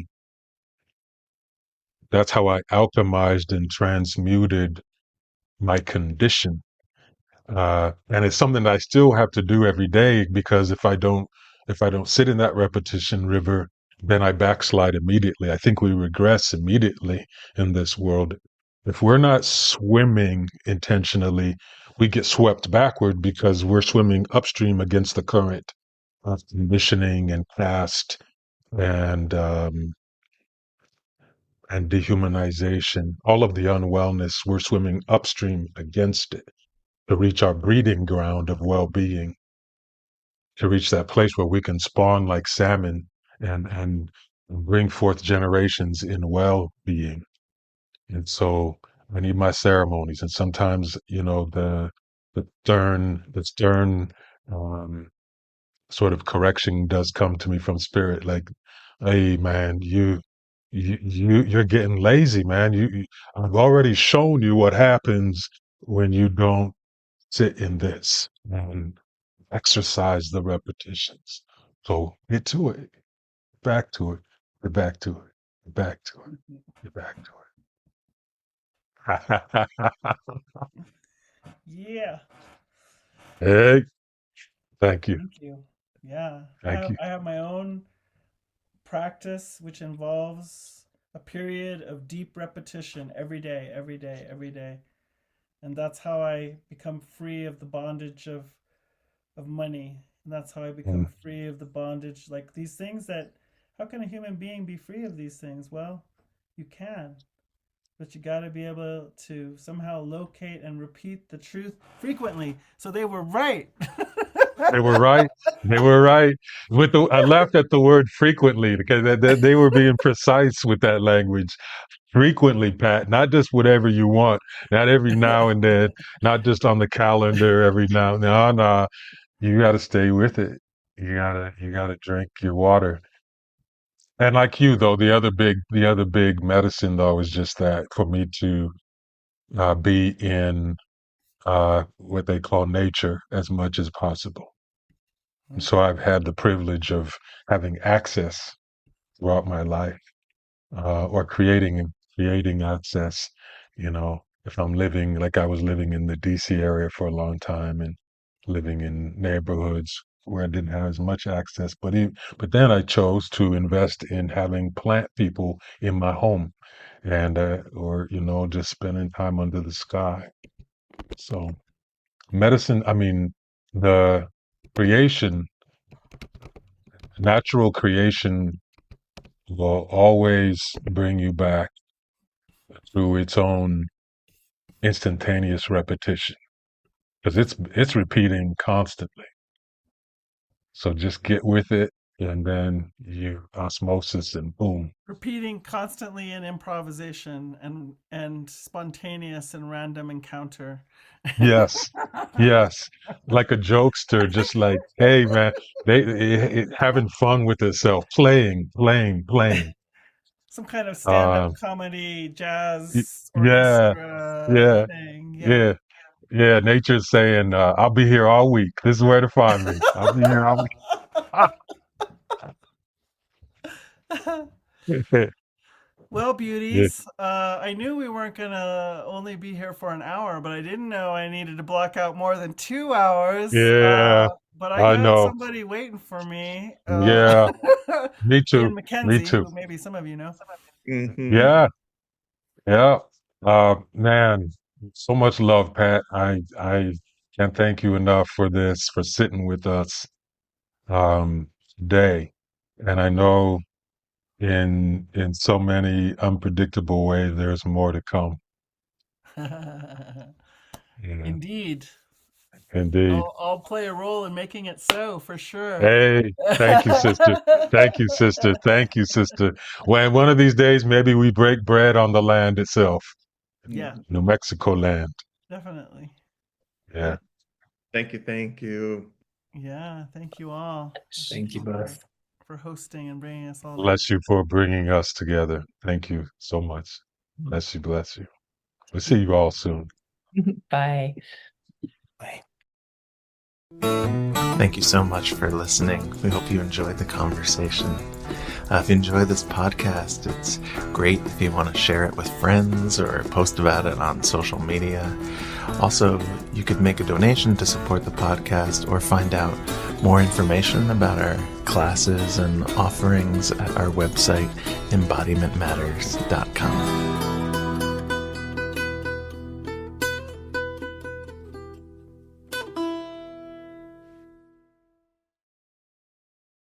alchemized and transmuted my condition. And it's something that I still have to do every day, because if I don't sit in that repetition river, then I backslide immediately. I think we regress immediately in this world. If we're not swimming intentionally, we get swept backward because we're swimming upstream against the current of conditioning and past and dehumanization. All of the unwellness, we're swimming upstream against it to reach our breeding ground of well-being, to reach that place where we can spawn like salmon and bring forth generations in well-being. And so I need my ceremonies. And sometimes, the stern um, sort of correction does come to me from spirit, like, hey man, you're getting lazy, man. I've already shown you what happens when you don't sit in this and exercise the repetitions. So get to it, back to it, get back to it, get back to it, get back to it. Yeah. Hey, thank you. Thank you. Yeah. Thank you. I have my own practice, which involves a period of deep repetition every day, every day, every day. And that's how I become free of the bondage of money. And that's how I become Mm. free of the bondage, like these things that, how can a human being be free of these things? Well, you can, but you got to be able to somehow locate and repeat the truth frequently. So they were right. They were right. They were right. I laughed at the word frequently because they were being precise with that language. Frequently, Pat, not just whatever you want, not every now and then, not just on the calendar every now. No, no, you got to stay with it. You gotta drink your water. And like you though, the other big medicine though is just that for me to be in what they call nature as much as possible. So I've had the privilege of having access throughout my life, or creating access. If I'm living like I was living in the DC area for a long time and living in neighborhoods where I didn't have as much access, but then I chose to invest in having plant people in my home, and or just spending time under the sky. So medicine, I mean, the creation, natural creation will always bring you back through its own instantaneous repetition, because it's repeating constantly. So just get with it, and then you osmosis and boom. Repeating constantly in improvisation and spontaneous and random encounter. Yes, yes, like a jokester, just like, hey man, having fun with itself, playing. Some kind of stand-up Uh, comedy, jazz yeah, orchestra yeah, thing. Yeah. yeah. Yeah, nature's saying, I'll be here all week. This is where to find me. I'll be here all week. Well, Yeah. beauties, I knew we weren't gonna only be here for an hour, but I didn't know I needed to block out more than 2 hours. Yeah, But I I got know. somebody waiting for me. Yeah, me too. Ian Me McKenzie, too. who maybe some of you know. Yeah, yeah. Man, so much love, Pat. I can't thank you enough for this, for sitting with us today. And I know in so many unpredictable ways, there's more to come. Yeah, Indeed. indeed. I'll play a role in making it so for sure. Hey, thank you, sister. Thank you, sister. Thank you, sister. When one of these days, maybe we break bread on the land itself, Yeah, New Mexico land. definitely. Yeah. Thank you. Yeah, thank you all. Thank you both. For hosting and bringing us all Bless together. you for bringing us together. Thank you so much. Bless you. Bless you. We'll see you all soon. Bye. Bye. Thank you so much for listening. We hope you enjoyed the conversation. If you enjoy this podcast, it's great if you want to share it with friends or post about it on social media. Also, you could make a donation to support the podcast or find out more information about our classes and offerings at our website, embodimentmatters.com.